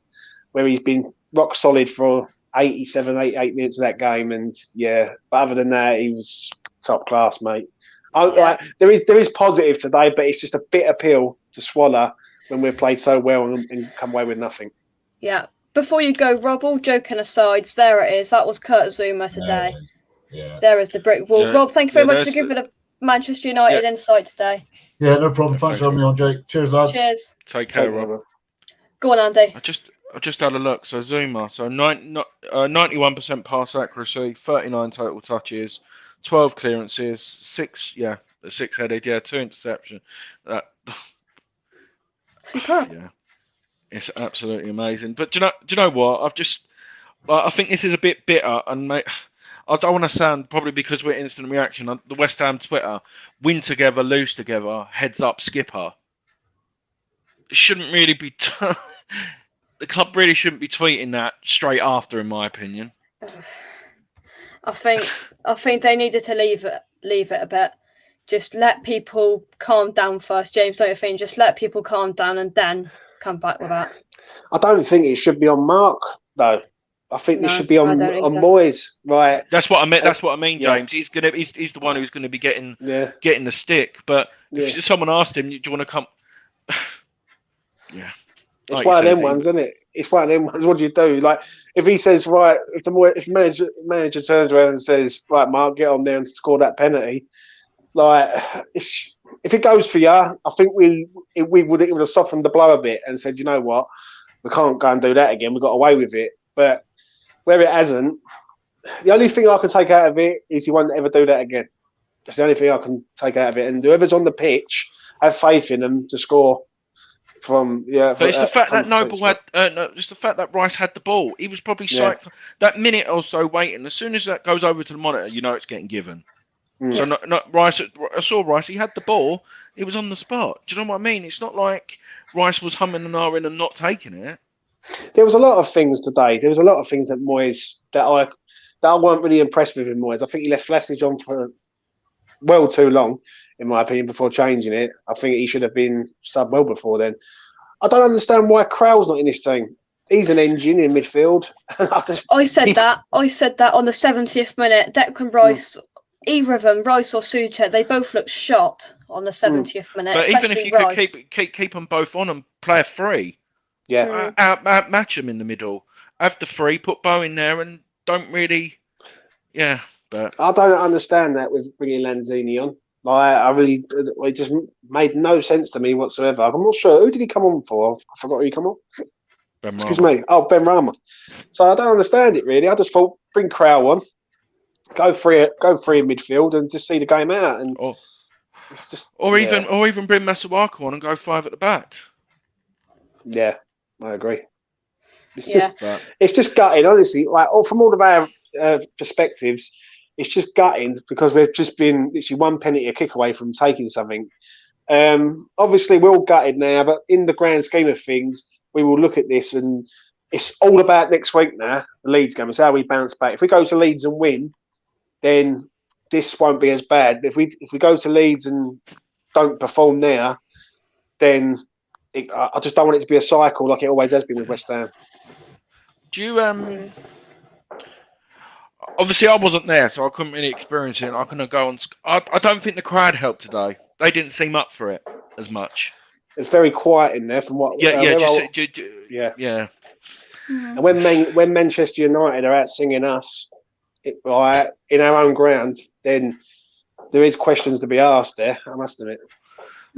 where he's been rock solid for 88 minutes of that game. And yeah, but other than that, he was top class, mate. There is positive today, but it's just a bitter pill to swallow when we've played so well and come away with nothing. Yeah. Before you go, Rob, all joking aside, there it is. That was Kurt Zouma today. Yeah. There is the brick wall. Yeah. Rob, thank you very much for giving a Manchester United insight today. Yeah, no problem. Thanks for having me on, Jake. Cheers, lads. Cheers. Take care, Rob. Go on, Andy. I just had a look. So Zouma, 91% pass accuracy, 39 total touches, 12 clearances, 6 headed, 2 interceptions. Superb. Yeah, it's absolutely amazing. But do you know what? I think this is a bit bitter, and mate, I don't want to sound, probably because we're instant reaction. The West Ham Twitter, win together, lose together, heads up, skipper. It shouldn't really be. The club really shouldn't be tweeting that straight after, in my opinion. I think they needed to leave it a bit. Just let people calm down first, James. Don't you think? Just let people calm down and then come back with that. I don't think it should be on Mark though. I think this should be on Moyes, right? That's what I mean. That's what I mean, James. He's the one who's gonna be getting the stick. But if someone asked him, "Do you want to come?" Yeah, it's one of them ones, isn't it? It's one of them ones. What do you do? Like if he says, right, if the manager turns around and says, right, Mark, get on there and score that penalty. Like if it goes for you, I think it would have softened the blow a bit and said, you know what, we can't go and do that again. We got away with it. But where it hasn't, the only thing I can take out of it is he won't ever do that again. That's the only thing I can take out of it. And whoever's on the pitch, have faith in them to score. But it's the fact that Noble had, just the fact that Rice had the ball. He was probably psyched. That minute or so waiting. As soon as that goes over to the monitor, you know it's getting given. So not Rice. I saw Rice. He had the ball. He was on the spot. Do you know what I mean? It's not like Rice was humming and ahhing and not taking it. There was a lot of things today. There was a lot of things that Moyes that I weren't really impressed with in Moyes. I think he left Vlasic on for well too long, in my opinion, before changing it. I think he should have been sub well before then. I don't understand why Kral's not in this team. He's an engine in midfield. I said that on the 70th minute. Declan Rice, either of them, Rice or Souček, they both looked shot on the 70th minute. But even if you Rice. could keep them both on and play a free, match them in the middle. Have the free, put Bo in there, and don't really, But I don't understand that with bringing Lanzini on. Like, it just made no sense to me whatsoever. I'm not sure. Who did he come on for? I forgot who he come on. Excuse me. Oh, Ben Rama. So I don't understand it really. I just thought bring Crow on, go free in midfield, and just see the game out. And it's just, even bring Masuaku on and go 5 at the back. Yeah, I agree. It's just gutting, honestly. Like from all of our perspectives, it's just gutting because we've just been literally one penalty a kick away from taking something. Obviously, we're all gutted now, but in the grand scheme of things, we will look at this and it's all about next week now. The Leeds game is how we bounce back. If we go to Leeds and win, then this won't be as bad. If we go to Leeds and don't perform there, then I just don't want it to be a cycle like it always has been with West Ham. Do you obviously I wasn't there, so I couldn't really experience it. I couldn't go on. I don't think the crowd helped today. They didn't seem up for it as much. It's very quiet in there from what. Yeah. And when Manchester United are out singing us, in our own ground, then there is questions to be asked there. I must admit.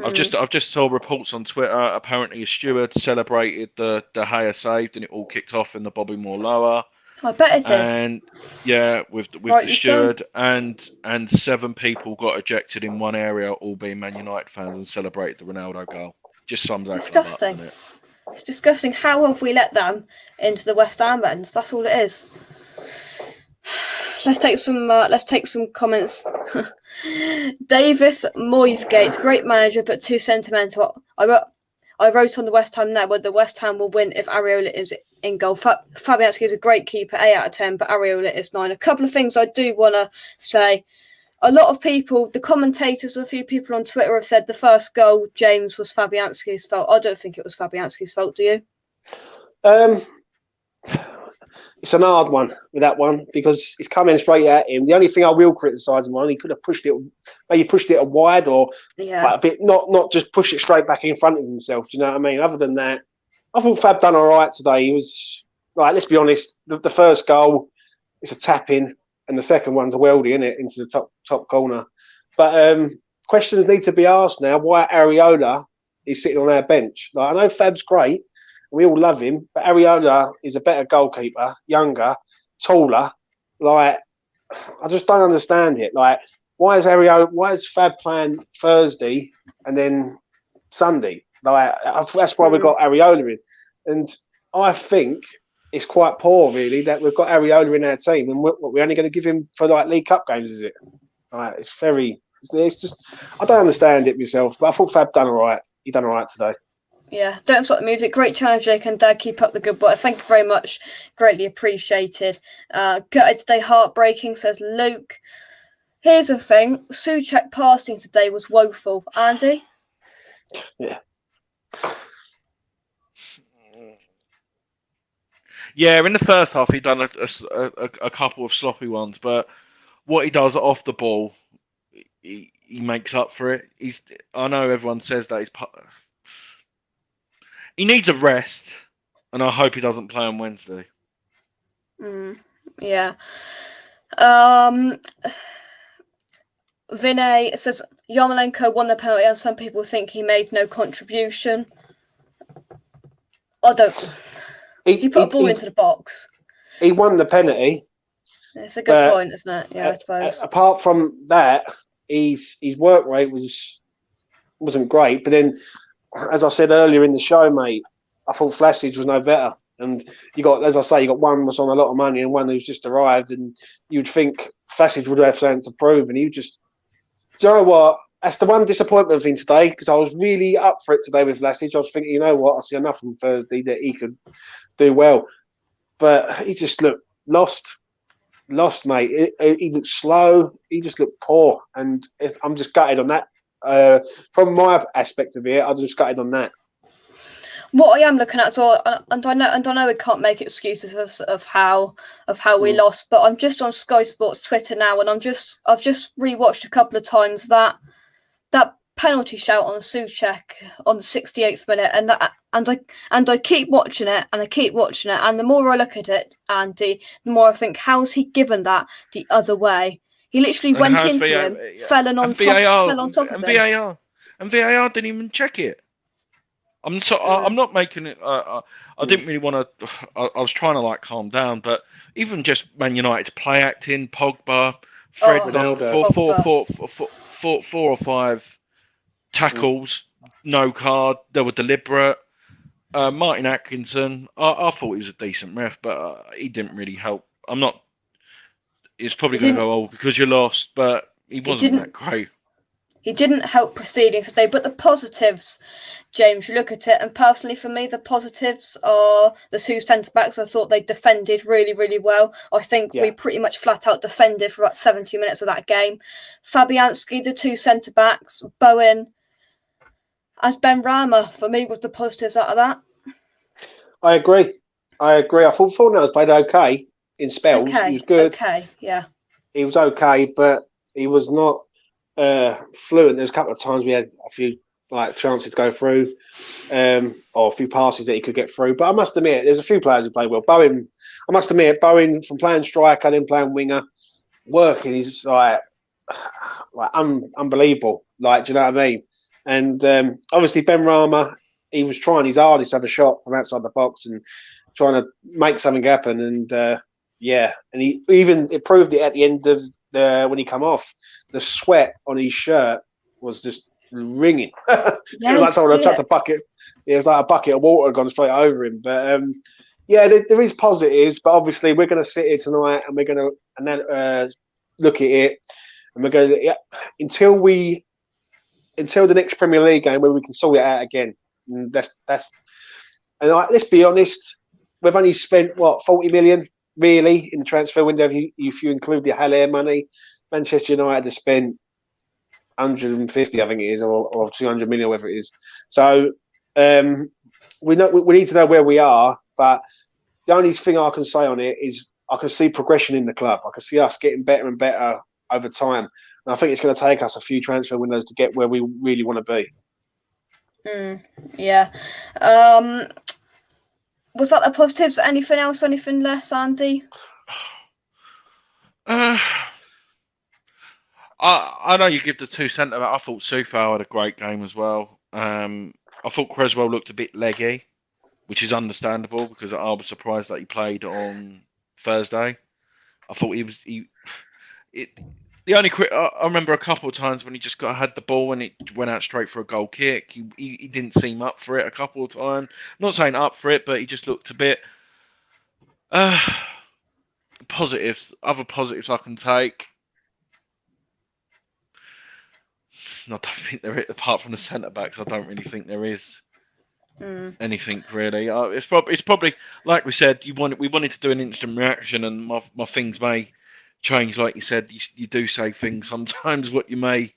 I've just saw reports on Twitter. Apparently, a steward celebrated the De Gea saved, and it all kicked off in the Bobby Moore lower. I bet it did. And with the steward, and 7 people got ejected in one area, all being Man United fans, and celebrated the Ronaldo goal. Just sums that disgusting. Up, it's disgusting. How have we let them into the West Ham ends? That's all it is. Let's take some comments. David Moisegate, great manager, but too sentimental. I wrote on the West Ham network that West Ham will win if Areola is in goal. Fabianski is a great keeper, 8 out of 10, but Areola is 9. A couple of things I do want to say. A lot of people, the commentators, a few people on Twitter have said the first goal, James, was Fabianski's fault. I don't think it was Fabianski's fault, do you? It's an hard one with that one because it's coming straight at him. The only thing I will criticise him on, he could have pushed it wide or like a bit, not just push it straight back in front of himself. Do you know what I mean? Other than that, I thought Fab done all right today. He was like, let's be honest, the first goal is a tap in, and the second one's a weldy, isn't it, into the top corner. But questions need to be asked now. Why Areola is sitting on our bench? Like, I know Fab's great. We all love him, but Areola is a better goalkeeper, younger, taller. Like, I just don't understand it. Like, why is Fab playing Thursday and then Sunday? Like, that's why we've got Areola in. And I think it's quite poor, really, that we've got Areola in our team, and we're only going to give him for like League Cup games, is it? Like, it's just, I don't understand it myself. But I thought Fab done all right. He done all right today. Yeah, don't stop the music. Great challenge, Jake and Dad. Keep up the good work. Thank you very much. Greatly appreciated. Gutted today, heartbreaking, says Luke. Here's the thing. Souček passing today was woeful. Andy? Yeah. Yeah, in the first half, he done a couple of sloppy ones, but what he does off the ball, he makes up for it. I know everyone says that he needs a rest, and I hope he doesn't play on Wednesday. Yeah. Vinay says Yarmolenko won the penalty, and some people think he made no contribution. I don't. He put a ball into the box. He won the penalty. It's a good point, isn't it? Yeah, I suppose. Apart from that, his work rate wasn't great. But then, as I said earlier in the show, mate, I thought Vlasic was no better. And you got one was on a lot of money and one who's just arrived. And you'd think Vlasic would have something to prove. And do you know what? That's the one disappointment thing today, because I was really up for it today with Vlasic. I was thinking, you know what? I see enough on Thursday that he could do well. But he just looked lost, mate. He looked slow. He just looked poor. And I'm just gutted on that. From my aspect of it, I'm just gutted on that. What I am looking at as well, and I know we can't make excuses of how we lost, but I'm just on Sky Sports Twitter now, and I've just rewatched a couple of times that penalty shout on Souček on the 68th minute, and I keep watching it, and the more I look at it, Andy, the more I think, how's he given that the other way? He literally And went how's into VAR him, fell on and top, VAR fell on top of and him. VAR didn't even check it. I'm not making it. I didn't really want to. I was trying to like calm down, but even just Man United's play acting, Pogba, Fred, Ronaldo. four or five tackles, no card. They were deliberate. Martin Atkinson, I thought he was a decent ref, but he didn't really help. I'm not. It's probably going to go old because you lost, but he wasn't that great. He didn't help proceedings today, but the positives, James, you look at it, and personally for me, the positives are the two centre-backs. I thought they defended really, really well. I think we pretty much flat out defended for about 70 minutes of that game. Fabianski, the two centre-backs, Bowen, as Ben Rama, for me, was the positives out of that. I agree. I thought Fortnite played okay in spells. Okay, he was good. Okay, yeah. He was okay, but he was not fluent. There's a couple of times we had a few like chances to go through, or a few passes that he could get through. But I must admit, there's a few players who play well. Bowen, I must admit, Bowen from playing striker then playing winger, working, he's like unbelievable. Like, do you know what I mean? And obviously Ben Rama, he was trying his hardest to have a shot from outside the box and trying to make something happen. And and he even proved it at the end of when he come off. The sweat on his shirt was just ringing. It was like someone had chucked a bucket. It was like a bucket of water had gone straight over him. But there is positives. But obviously, we're going to sit here tonight and we're going to look at it, and we're going to until the next Premier League game where we can sort it out again. And that's and let's be honest, we've only spent 40 million really in the transfer window if you include the Haller money. Manchester United have spent 150, I think it is, or 200 million, whatever it is. So we need to know where we are. But the only thing I can say on it is I can see progression in the club. I can see us getting better and better over time. And I think it's going to take us a few transfer windows to get where we really want to be. Yeah. Was that the positives? Anything else? Anything less, Andy? I know you give the two centre back. I thought Soufal had a great game as well. I thought Creswell looked a bit leggy, which is understandable because I was surprised that he played on Thursday. I thought the only I remember a couple of times when he just had the ball and it went out straight for a goal kick. He didn't seem up for it a couple of times. I'm not saying up for it, but he just looked a bit. Positives, other positives I can take. I don't think there is, apart from the centre backs. I don't really think there is anything really. It's probably like we said. We wanted to do an instant reaction, and my things may change. Like you said, you do say things sometimes what you may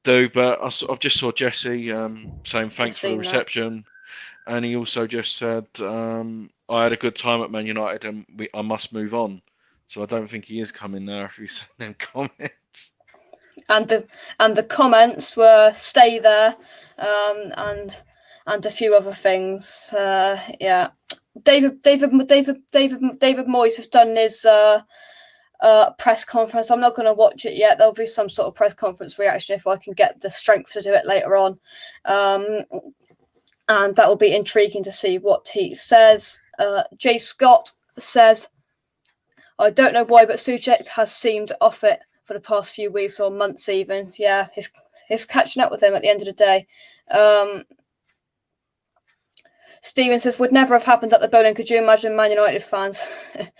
do. But I've just saw Jesse saying thanks for the reception, and he also just said I had a good time at Man United, and I must move on. So I don't think he is coming now if he's sending them comments. And the comments were stay there, and a few other things. David Moyes has done his press conference. I'm not going to watch it yet. There'll be some sort of press conference reaction if I can get the strength to do it later on, and that will be intriguing to see what he says. Jay Scott says, "I don't know why, but Souček has seemed off it for the past few weeks or months even." Yeah, he's catching up with him at the end of the day. Steven says, would never have happened at the Bowling. Could you imagine Man United fans? It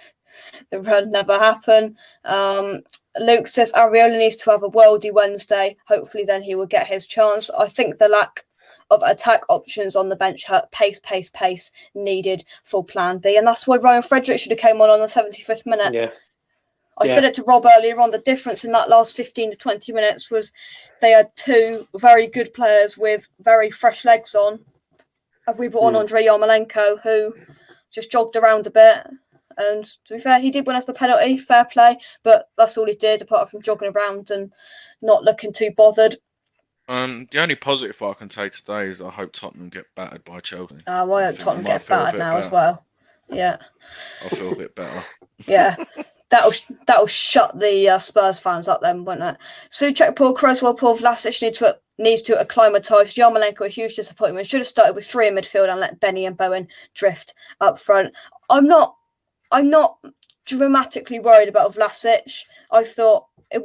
would never happen. Luke says, Areola needs to have a worldy Wednesday. Hopefully then he will get his chance. I think the lack of attack options on the bench hurt. Pace needed for plan B. And that's why Ryan Frederick should have came on the 75th minute. Yeah. I said it to Rob earlier on, the difference in that last 15 to 20 minutes was they had two very good players with very fresh legs on. We brought on Andrei Yarmolenko, who just jogged around a bit. And to be fair, he did win us the penalty, fair play, but that's all he did, apart from jogging around and not looking too bothered. The only positive I can take today is I hope Tottenham get battered by Chelsea. I hope Tottenham get battered now as well. Yeah. I'll feel a bit better. Yeah. that'll shut the Spurs fans up then, won't it? Souček, Paul, Cresswell, Paul, Vlasic needs to acclimatise. Yarmolenko, a huge disappointment. Should have started with 3 in midfield and let Benny and Bowen drift up front. I'm not dramatically worried about Vlasic. I thought it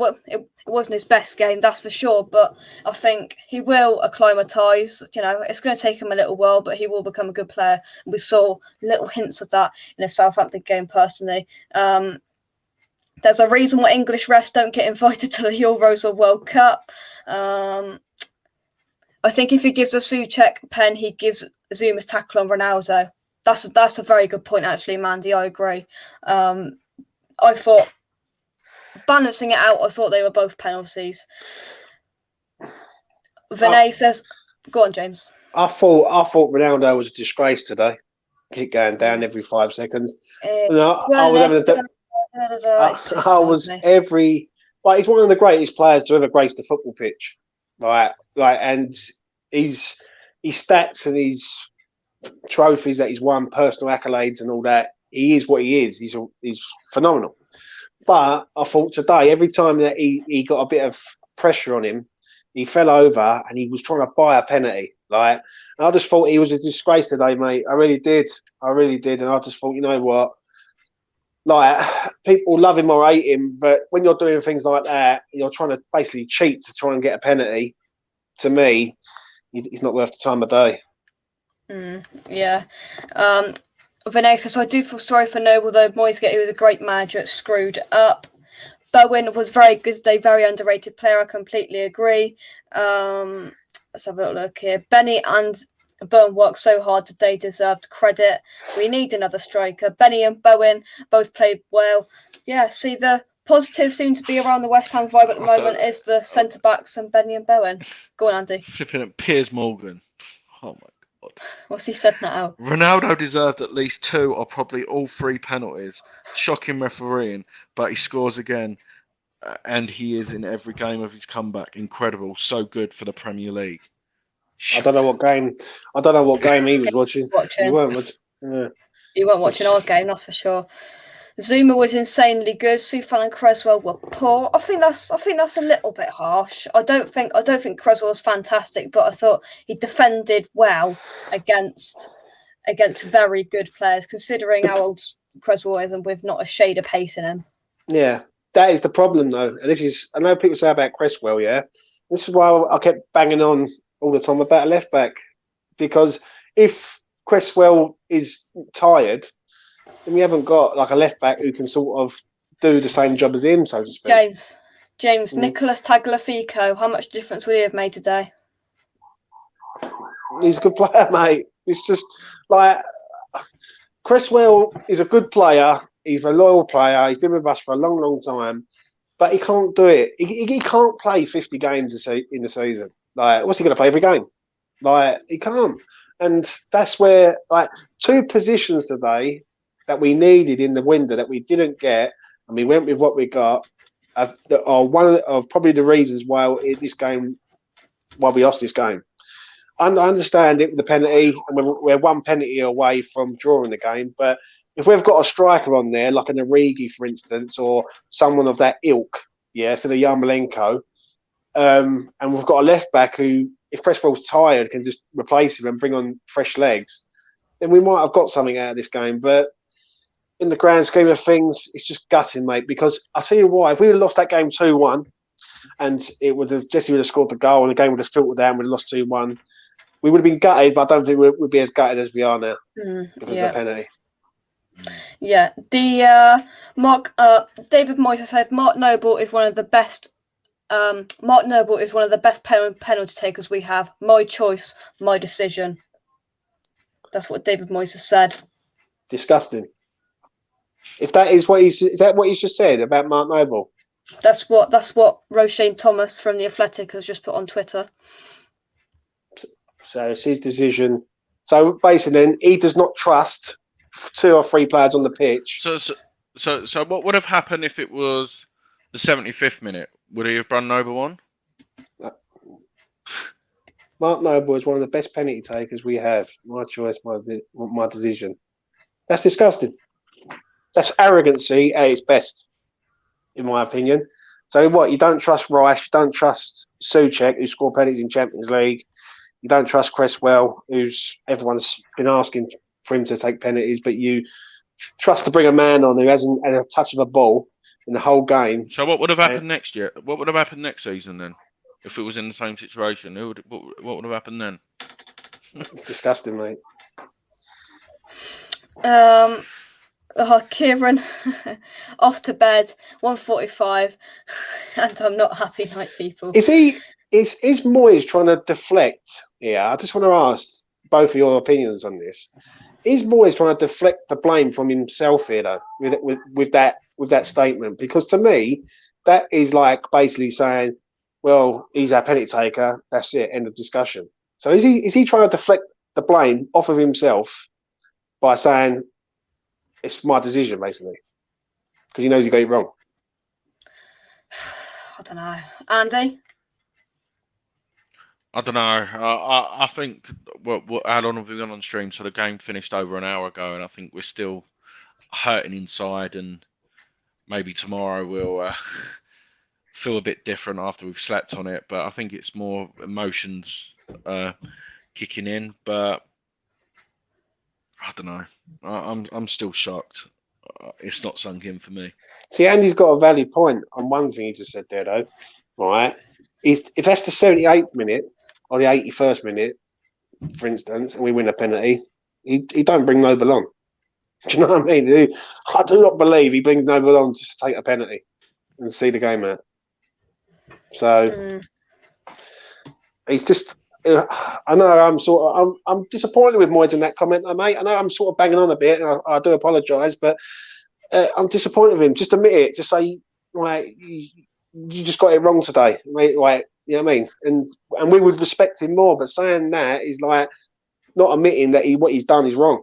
wasn't his best game, that's for sure, but I think he will acclimatise. It's going to take him a little while, but he will become a good player. We saw little hints of that in the Southampton game personally. There's a reason why English refs don't get invited to the Euros or World Cup. I think if he gives a Souček pen, he gives Zuma's tackle on Ronaldo. That's a very good point, actually, Mandy. I agree. I thought, balancing it out, I thought they were both penalties. Vinay says, go on, James. I thought Ronaldo was a disgrace today. Keep going down every 5 seconds. He's one of the greatest players to ever grace the football pitch. And his stats and his trophies that he's won, personal accolades and all that, he is what he is. He's phenomenal. But I thought today, every time that he got a bit of pressure on him, he fell over and he was trying to buy a penalty. And I just thought he was a disgrace today, mate. I really did. And I just thought, you know what? People love him or hate him, but when you're doing things like that, you're trying to basically cheat to try and get a penalty. To me, he's not worth the time of day. Yeah. Vinay says, I do feel sorry for Noble, though. Moyes, he was a great manager. It's screwed up. Bowen was very good today, very underrated player. I completely agree. Let's have a little look here. Benny and Bowen worked so hard today, deserved credit. We need another striker. Benny and Bowen both played well. Yeah, see, the positive seem to be around the West Ham vibe at the moment is the centre-backs and Benny and Bowen. Go on, Andy. Flipping at Piers Morgan. Oh, my God. What's he said now? Ronaldo deserved at least 2 or probably all 3 penalties. Shocking refereeing, but he scores again. And he is in every game of his comeback. Incredible. So good for the Premier League. I don't know what game he was watching. You weren't watching. Yeah. You weren't watching our game, that's for sure. Zuma was insanely good. Soufal and Cresswell were poor. I think that's a little bit harsh. I don't think Cresswell was fantastic, but I thought he defended well against very good players, considering how old Cresswell is and with not a shade of pace in him. Yeah, that is the problem, though. And I know people say about Cresswell, yeah. This is why I kept banging on all the time about a left back, because if Cresswell is tired, then we haven't got a left back who can sort of do the same job as him, so to speak. James, Nicolas Tagliafico, how much difference would he have made today? He's a good player, mate. It's just Cresswell is a good player. He's a loyal player. He's been with us for a long, long time, but he can't do it. He can't play 50 games in the season. What's he going to play every game? He can't. And that's where 2 positions today that we needed in the window that we didn't get, and we went with what we got, are one of probably the reasons why we lost this game. I understand it with the penalty, and we're 1 penalty away from drawing the game, but if we've got a striker on there, like an Origi, for instance, or someone of that ilk, so the Yarmolenko, and we've got a left back who, if Cresswell's tired, can just replace him and bring on fresh legs, then we might have got something out of this game. But in the grand scheme of things, it's just gutting, mate, because I'll tell you why. If we had lost that game 2-1 and Jesse would have scored the goal and the game would have filtered down, we'd have lost 2-1, we would have been gutted, but I don't think we'd be as gutted as we are now because of the penalty. Yeah, David Moyes said Mark Noble is one of the best. Mark Noble is one of the best penalty takers we have. My choice, my decision. That's what David Moyes has said. Disgusting. If that is what is that what he's just said about Mark Noble? That's what Roshane Thomas from The Athletic has just put on Twitter. So it's his decision. So basically, then, he does not trust 2 or 3 players on the pitch. So what would have happened if it was the 75th minute? Would he have run Noble on? Mark Noble is one of the best penalty takers we have. My choice, my decision. That's disgusting. That's arrogancy at its best. in my opinion. So what? You don't trust Rice, you don't trust Souček, who scored penalties in Champions League. You don't trust Cresswell, who's everyone's been asking for him to take penalties, but you trust to bring a man on who hasn't had a touch of a ball in the whole game. So what would have happened next year? What would have happened next season then? If it was in the same situation, what would have happened then? It's disgusting, mate. Kieran, off to bed, 1:45, and I'm not happy night, people. Is Moyes trying to deflect here? I just want to ask both of your opinions on this. Is Moyes trying to deflect the blame from himself here, though, with that statement? Because to me, that is like basically saying, well, he's our penalty taker. That's it. End of discussion. So is he trying to deflect the blame off of himself by saying it's my decision, basically, because he knows he got it wrong? I don't know, Andy. I don't know. I think how long have we gone on stream? So the game finished over an hour ago, and I think we're still hurting inside. And maybe tomorrow we'll feel a bit different after we've slept on it. But I think it's more emotions kicking in. But I don't know. I'm still shocked. It's not sunk in for me. See, Andy's got a valid point on one thing he just said there, though. Right? If that's the 78th minute or the 81st minute, for instance, and we win a penalty, he don't bring Noble on. Do you know what I mean? I do not believe he brings Noble on just to take a penalty and see the game out. So he's just. I know I'm disappointed with Moyes in that comment, mate. I know I'm sort of banging on a bit, and I do apologise, but I'm disappointed with him. Just admit it. Just say, like, you just got it wrong today, mate. Like, you know what I mean? And we would respect him more. But saying that is like not admitting that what he's done is wrong.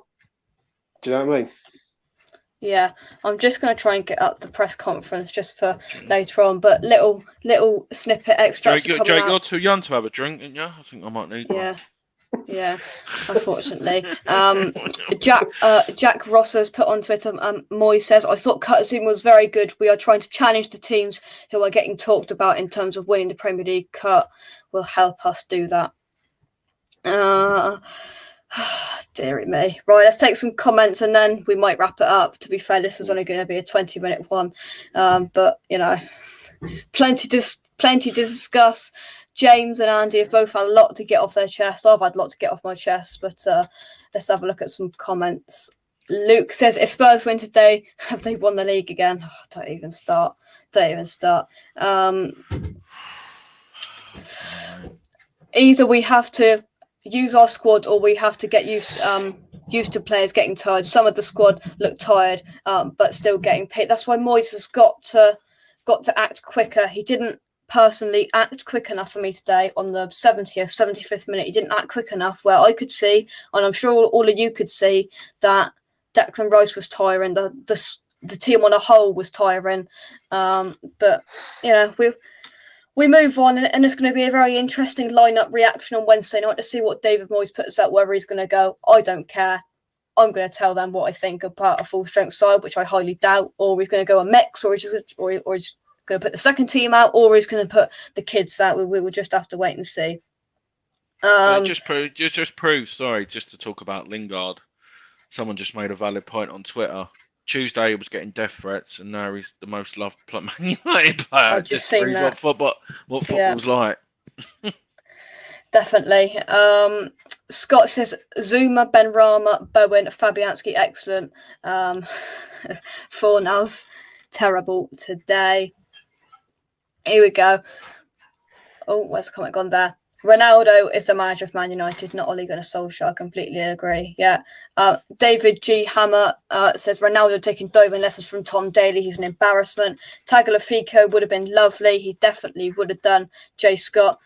Do you know what I mean? Yeah, I'm just going to try and get up the press conference just for later on, but little snippet extracts Jake, you're too young to have a drink, aren't you? I think I might need one. Yeah, unfortunately. Jack Rosser's put on Twitter, Moyes says, I thought Cutazuma was very good. We are trying to challenge the teams who are getting talked about in terms of winning the Premier League. Cut will help us do that. Dearie me. Right, let's take some comments and then we might wrap it up. To be fair, this is only going to be a 20-minute one. But, you know, plenty to discuss. James and Andy have both had a lot to get off their chest. I've had a lot to get off my chest, but let's have a look at some comments. Luke says, if Spurs win today, have they won the league again? Oh, don't even start. Either we have to use our squad or we have to get used to players getting tired. Some of the squad look tired, but still getting paid. That's why Moyes has got to act quicker. He didn't personally act quick enough for me today on the 70th, 75th minute. He didn't act quick enough where I could see, and I'm sure all of you could see, that Declan Rice was tiring. The team on a whole was tiring. But, you know, we move on, and it's going to be a very interesting lineup reaction on Wednesday night to see what David Moyes puts out, whether he's going to go, I don't care, I'm going to tell them what I think about a full strength side, which I highly doubt, or he's going to go a mix, or he's going to put the second team out, or he's going to put the kids out. We will just have to wait and see. Just proves, sorry, just to talk about Lingard, someone just made a valid point on Twitter. Tuesday he was getting death threats, and now he's the most loved Man United player. I've just seen that. What football's like. Definitely. Scott says Zuma, Benrahma, Bowen, Fabianski, excellent. Fornals, terrible today. Here we go. Oh, where's the comment gone there? Ronaldo is the manager of Man United, not Ole Gunnar Solskjaer. I completely agree. Yeah. David G. Hammer says Ronaldo taking diving lessons from Tom Daly. He's an embarrassment. Tagliafico would have been lovely. He definitely would have done. Jay Scott.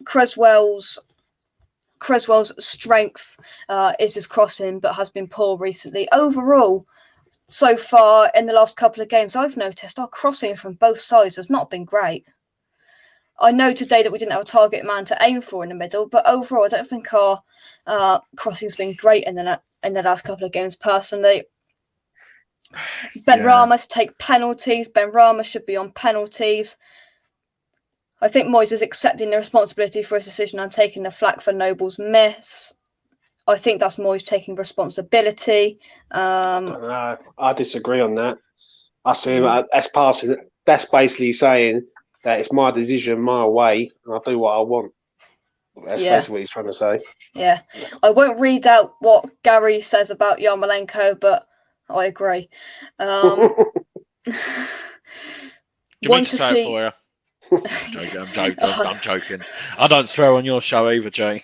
Creswell's strength is his crossing, but has been poor recently. Overall, so far in the last couple of games, I've noticed our crossing from both sides has not been great. I know today that we didn't have a target man to aim for in the middle, but overall, I don't think our crossing's been great in the last couple of games. Personally, Ben Rama to take penalties. Ben Rama should be on penalties. I think Moyes is accepting the responsibility for his decision and taking the flak for Noble's miss. I think that's Moyes taking responsibility. I don't know. I disagree on that. I see that's basically saying that it's my decision, my way, and I'll do what I want. That's basically what he's trying to say. Yeah. I won't read out what Gary says about Yarmolenko, but I agree. Do you want to say it for you? I'm joking. I don't swear on your show either, Jay.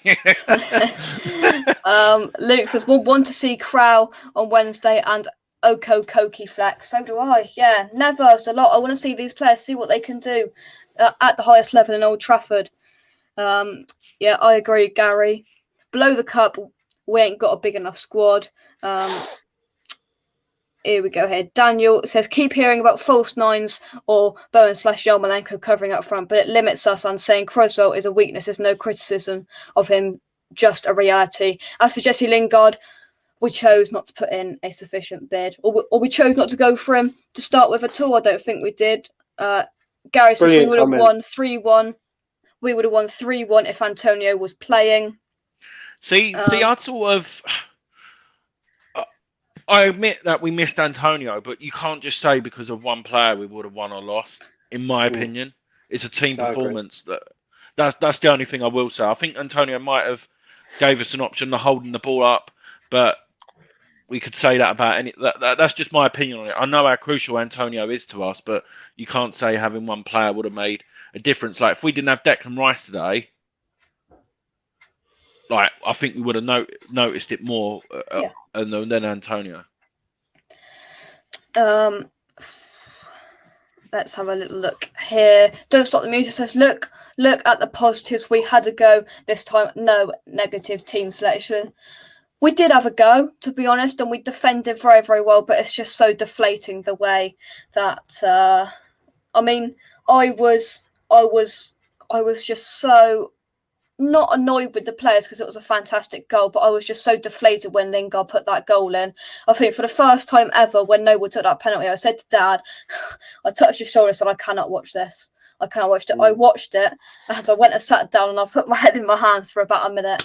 Luke says, we'll want to see Crow on Wednesday and Oko Koki flex. So do I. Yeah, Never's a lot. I want to see these players, see what they can do at the highest level in Old Trafford. Yeah, I agree, Gary. Blow the cup. We ain't got a big enough squad. Here we go here. Daniel says, keep hearing about false nines or Bowen/Yarmolenko covering up front, but it limits us, and saying Cresswell is a weakness is no criticism of him, just a reality. As for Jesse Lingard, we chose not to put in a sufficient bid, or we chose not to go for him to start with at all. I don't think we did. Gary says we would have won 3-1. We would have won 3-1 if Antonio was playing. See, I'd sort of... I admit that we missed Antonio, but you can't just say because of one player we would have won or lost. In my opinion, it's a team performance. That's the only thing I will say. I think Antonio might have gave us an option of holding the ball up, but we could say that about any. That's just my opinion on it. I know how crucial Antonio is to us, but you can't say having one player would have made a difference. Like if we didn't have Declan Rice today, like I think we would have noticed it more than Antonio. Let's have a little look here. Don't Stop the Music says, look at the positives. We had a go this time. No negative team selection. We did have a go, to be honest, and we defended very, very well, but it's just so deflating the way that I mean, I was just so not annoyed with the players because it was a fantastic goal, but I was just so deflated when Lingard put that goal in. I think for the first time ever, when Noble took that penalty, I said to Dad, I touched his shoulder and said, I cannot watch this. I cannot watch it. I watched it and I went and sat down and I put my head in my hands for about a minute.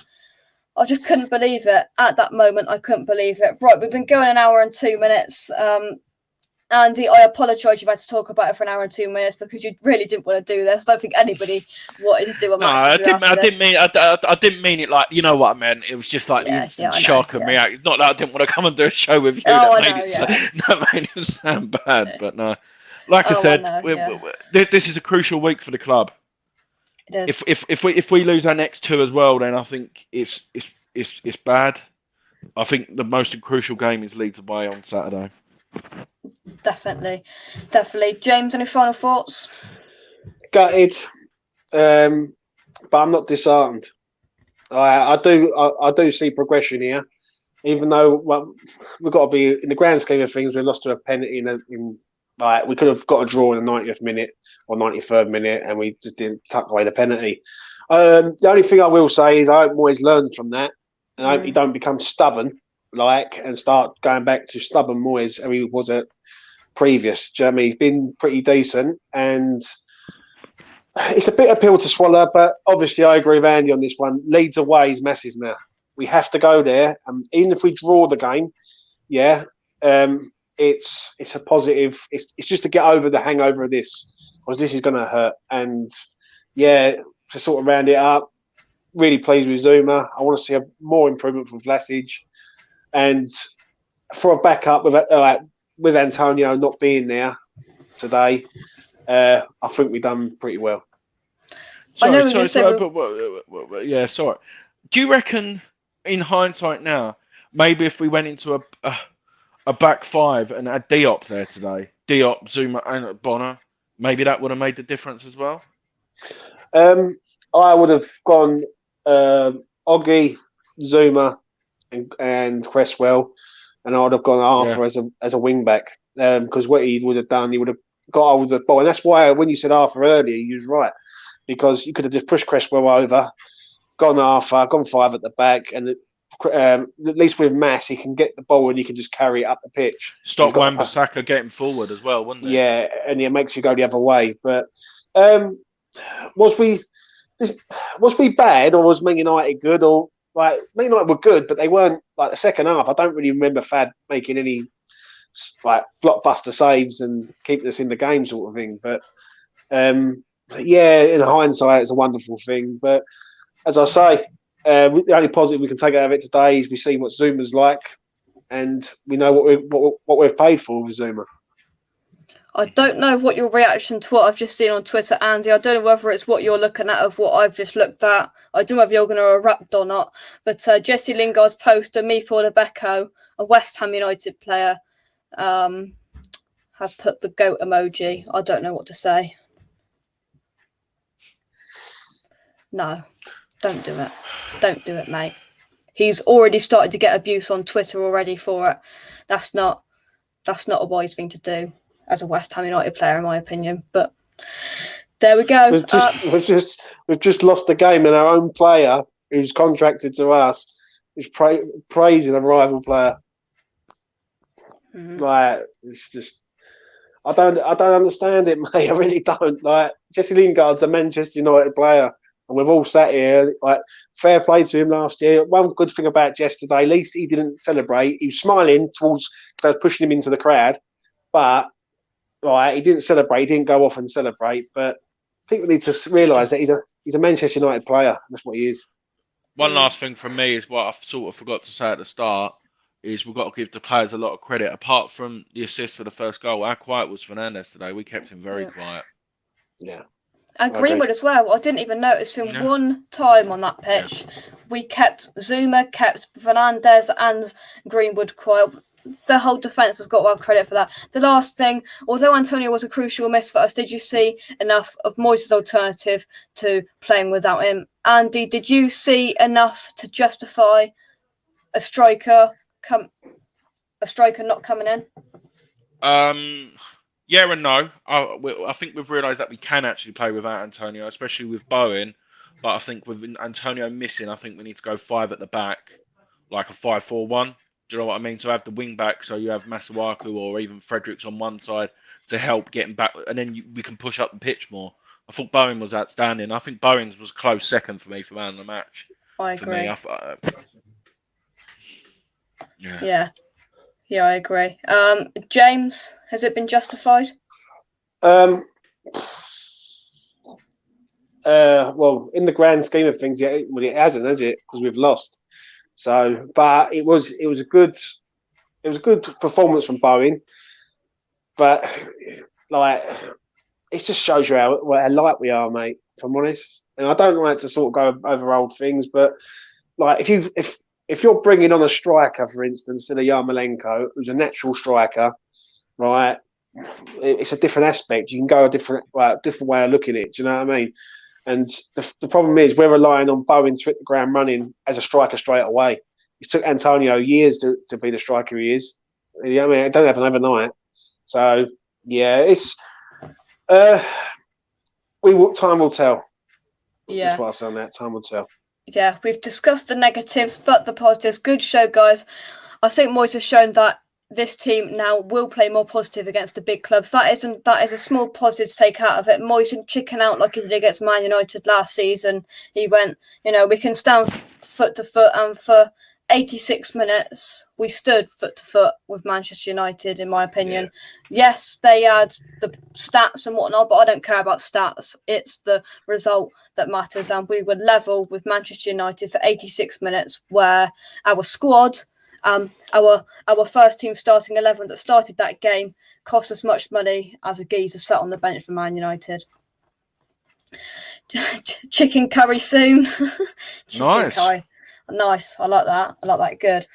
I just couldn't believe it. At that moment, I couldn't believe it. Right, we've been going an hour and 2 minutes. Andy, I apologise you've had to talk about it for an hour and 2 minutes because you really didn't want to do this. I don't think anybody wanted to do a match. I didn't mean it like, you know what I meant. It was just like the instant shock of me. Not that I didn't want to come and do a show with you. That made it sound bad, but no. Like I said, this is a crucial week for the club. It is. If we lose our next two as well, then I think it's bad. I think the most crucial game is Leeds away on Saturday. Definitely. James, any final thoughts? Gutted, but I'm not disheartened. I do see progression here, even though we've got to be in the grand scheme of things. We lost to a penalty we could have got a draw in the 90th minute or 93rd minute, and we just didn't tuck away the penalty. The only thing I will say is I hope Moyes learned from that, and I hope he don't become stubborn and start going back to stubborn Moyes who he was at previous. Do you know what I mean? He's been pretty decent, and it's a bitter pill to swallow, but obviously I agree with Andy on this one. Leeds away is massive now. We have to go there, and even if we draw the game, it's a positive. It's just to get over the hangover of this, because this is going to hurt. And to sort of round it up, really pleased with Zuma. I want to see more improvement from Vlasic, and for a backup with Antonio not being there today, I think we've done pretty well. Sorry. Do you reckon, in hindsight now, maybe if we went into a back five and had Diop there today, Diop, Zuma, and Bonner, maybe that would have made the difference as well? I would have gone Oggy, Zuma, and Cresswell, and I would have gone Arthur as a wing back, because what he would have done, he would have got hold of the ball, and that's why when you said Arthur earlier, you was right, because you could have just pushed Cresswell over, gone Arthur, gone five at the back, and at least with Mass, he can get the ball and he can just carry it up the pitch. Stop Wan-Bissaka getting forward as well, wouldn't it? Yeah, and it makes you go the other way. But was we bad, or was Man United good? Or like Man United were good, but they weren't like the second half. I don't really remember Fad making any like blockbuster saves and keeping us in the game sort of thing. But yeah, in hindsight, it's a wonderful thing. But as I say, the only positive we can take out of it today is we see what Zuma's like, and we know what we've paid for with Zuma. I don't know what your reaction to what I've just seen on Twitter, Andy. I don't know whether it's what you're looking at of what I've just looked at. I don't know whether you're going to erupt or not. But Jesse Lingard's post, Midfield Becco, a West Ham United player, has put the goat emoji. I don't know what to say. No, don't do it. Don't do it, mate. He's already started to get abuse on Twitter already for it. That's not a wise thing to do as a West Ham United player, in my opinion. But there we go. We've just lost the game, and our own player, who's contracted to us, is praising a rival player. Like, it's just, I don't understand it, mate. I really don't. Like, Jesse Lingard's a Manchester United player, and we've all sat here. Like, fair play to him last year. One good thing about yesterday, at least he didn't celebrate. He was smiling towards, because I was pushing him into the crowd, but right, he didn't celebrate. He didn't go off and celebrate. But people need to realise that he's a Manchester United player. That's what he is. One last thing from me is what I sort of forgot to say at the start is we've got to give the players a lot of credit. Apart from the assist for the first goal, how quiet was Fernandes today? We kept him very quiet. Yeah. And Greenwood as well. I didn't even notice him one time on that pitch. Yeah. We kept Zuma, kept Fernandes and Greenwood quiet. The whole defence has got to have credit for that. The last thing, although Antonio was a crucial miss for us, did you see enough of Moyes' alternative to playing without him? Andy, did you see enough to justify a striker not coming in? Yeah and no. I think we've realised that we can actually play without Antonio, especially with Bowen. But I think with Antonio missing, I think we need to go 5 at the back, like a 5-4-1. Do you know what I mean? So have the wing back, so you have Masuaku or even Fredericks on one side to help getting back, and then we can push up the pitch more. I thought Bowen was outstanding. I think Bowen's was close second for me for man of the match. I agree. Yeah, I agree. James, has it been justified? Well, in the grand scheme of things, it hasn't, has it? Because we've lost. So, but it was a good performance from Bowen. But like, it just shows you how light we are, mate. If I'm honest, and I don't like to sort of go over old things, but like if you're bringing on a striker, for instance, instead of Yarmolenko, who's a natural striker, right? It's a different aspect. You can go a different way of looking at it. Do you know what I mean? And the problem is we're relying on Bowen to hit the ground running as a striker straight away. It took Antonio years to be the striker he is. You know what I mean? I don't have an overnight. So yeah, it's time will tell. Yeah, that's what I say on that. Time will tell. Yeah, we've discussed the negatives, but the positives. Good show, guys. I think Moyes has shown that this team now will play more positive against the big clubs. That is a small positive to take out of it. Moyes didn't chicken out like he did against Man United last season. He went, we can stand foot to foot, and for 86 minutes we stood foot to foot with Manchester United, in my opinion. Yeah. Yes, they had the stats and whatnot, but I don't care about stats. It's the result that matters, and we were level with Manchester United for 86 minutes, where our squad, our first team starting 11 that started that game, cost us much money as a geezer sat on the bench for Man United. Chicken curry soon. Nice. Curry. Nice. I like that. Good.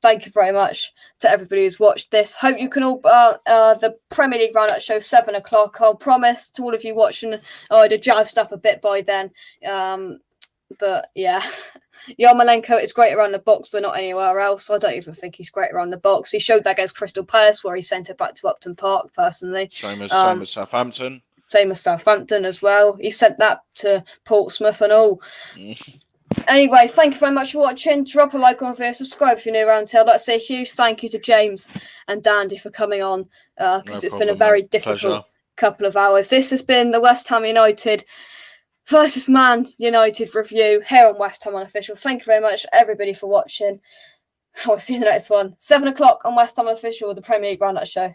Thank you very much to everybody who's watched this. Hope you can all the Premier League roundup show 7:00. I'll promise to all of you watching I'd have jazzed up a bit by then. But yeah, Yarmolenko is great around the box, but not anywhere else. I don't even think he's great around the box. He showed that against Crystal Palace, where he sent it back to Upton Park. Personally, same as Southampton. Same as Southampton as well. He sent that to Portsmouth and all. Anyway, thank you very much for watching. Drop a like on the video, subscribe if you're new around here. I'd like to say a huge thank you to James and Dandy for coming on, because it's been a very difficult couple of hours. This has been the West Ham United versus Man United review here on West Ham Unofficial. Thank you very much, everybody, for watching. I'll see you in the next one. 7 o'clock on West Ham Unofficial with the Premier League Roundup Show.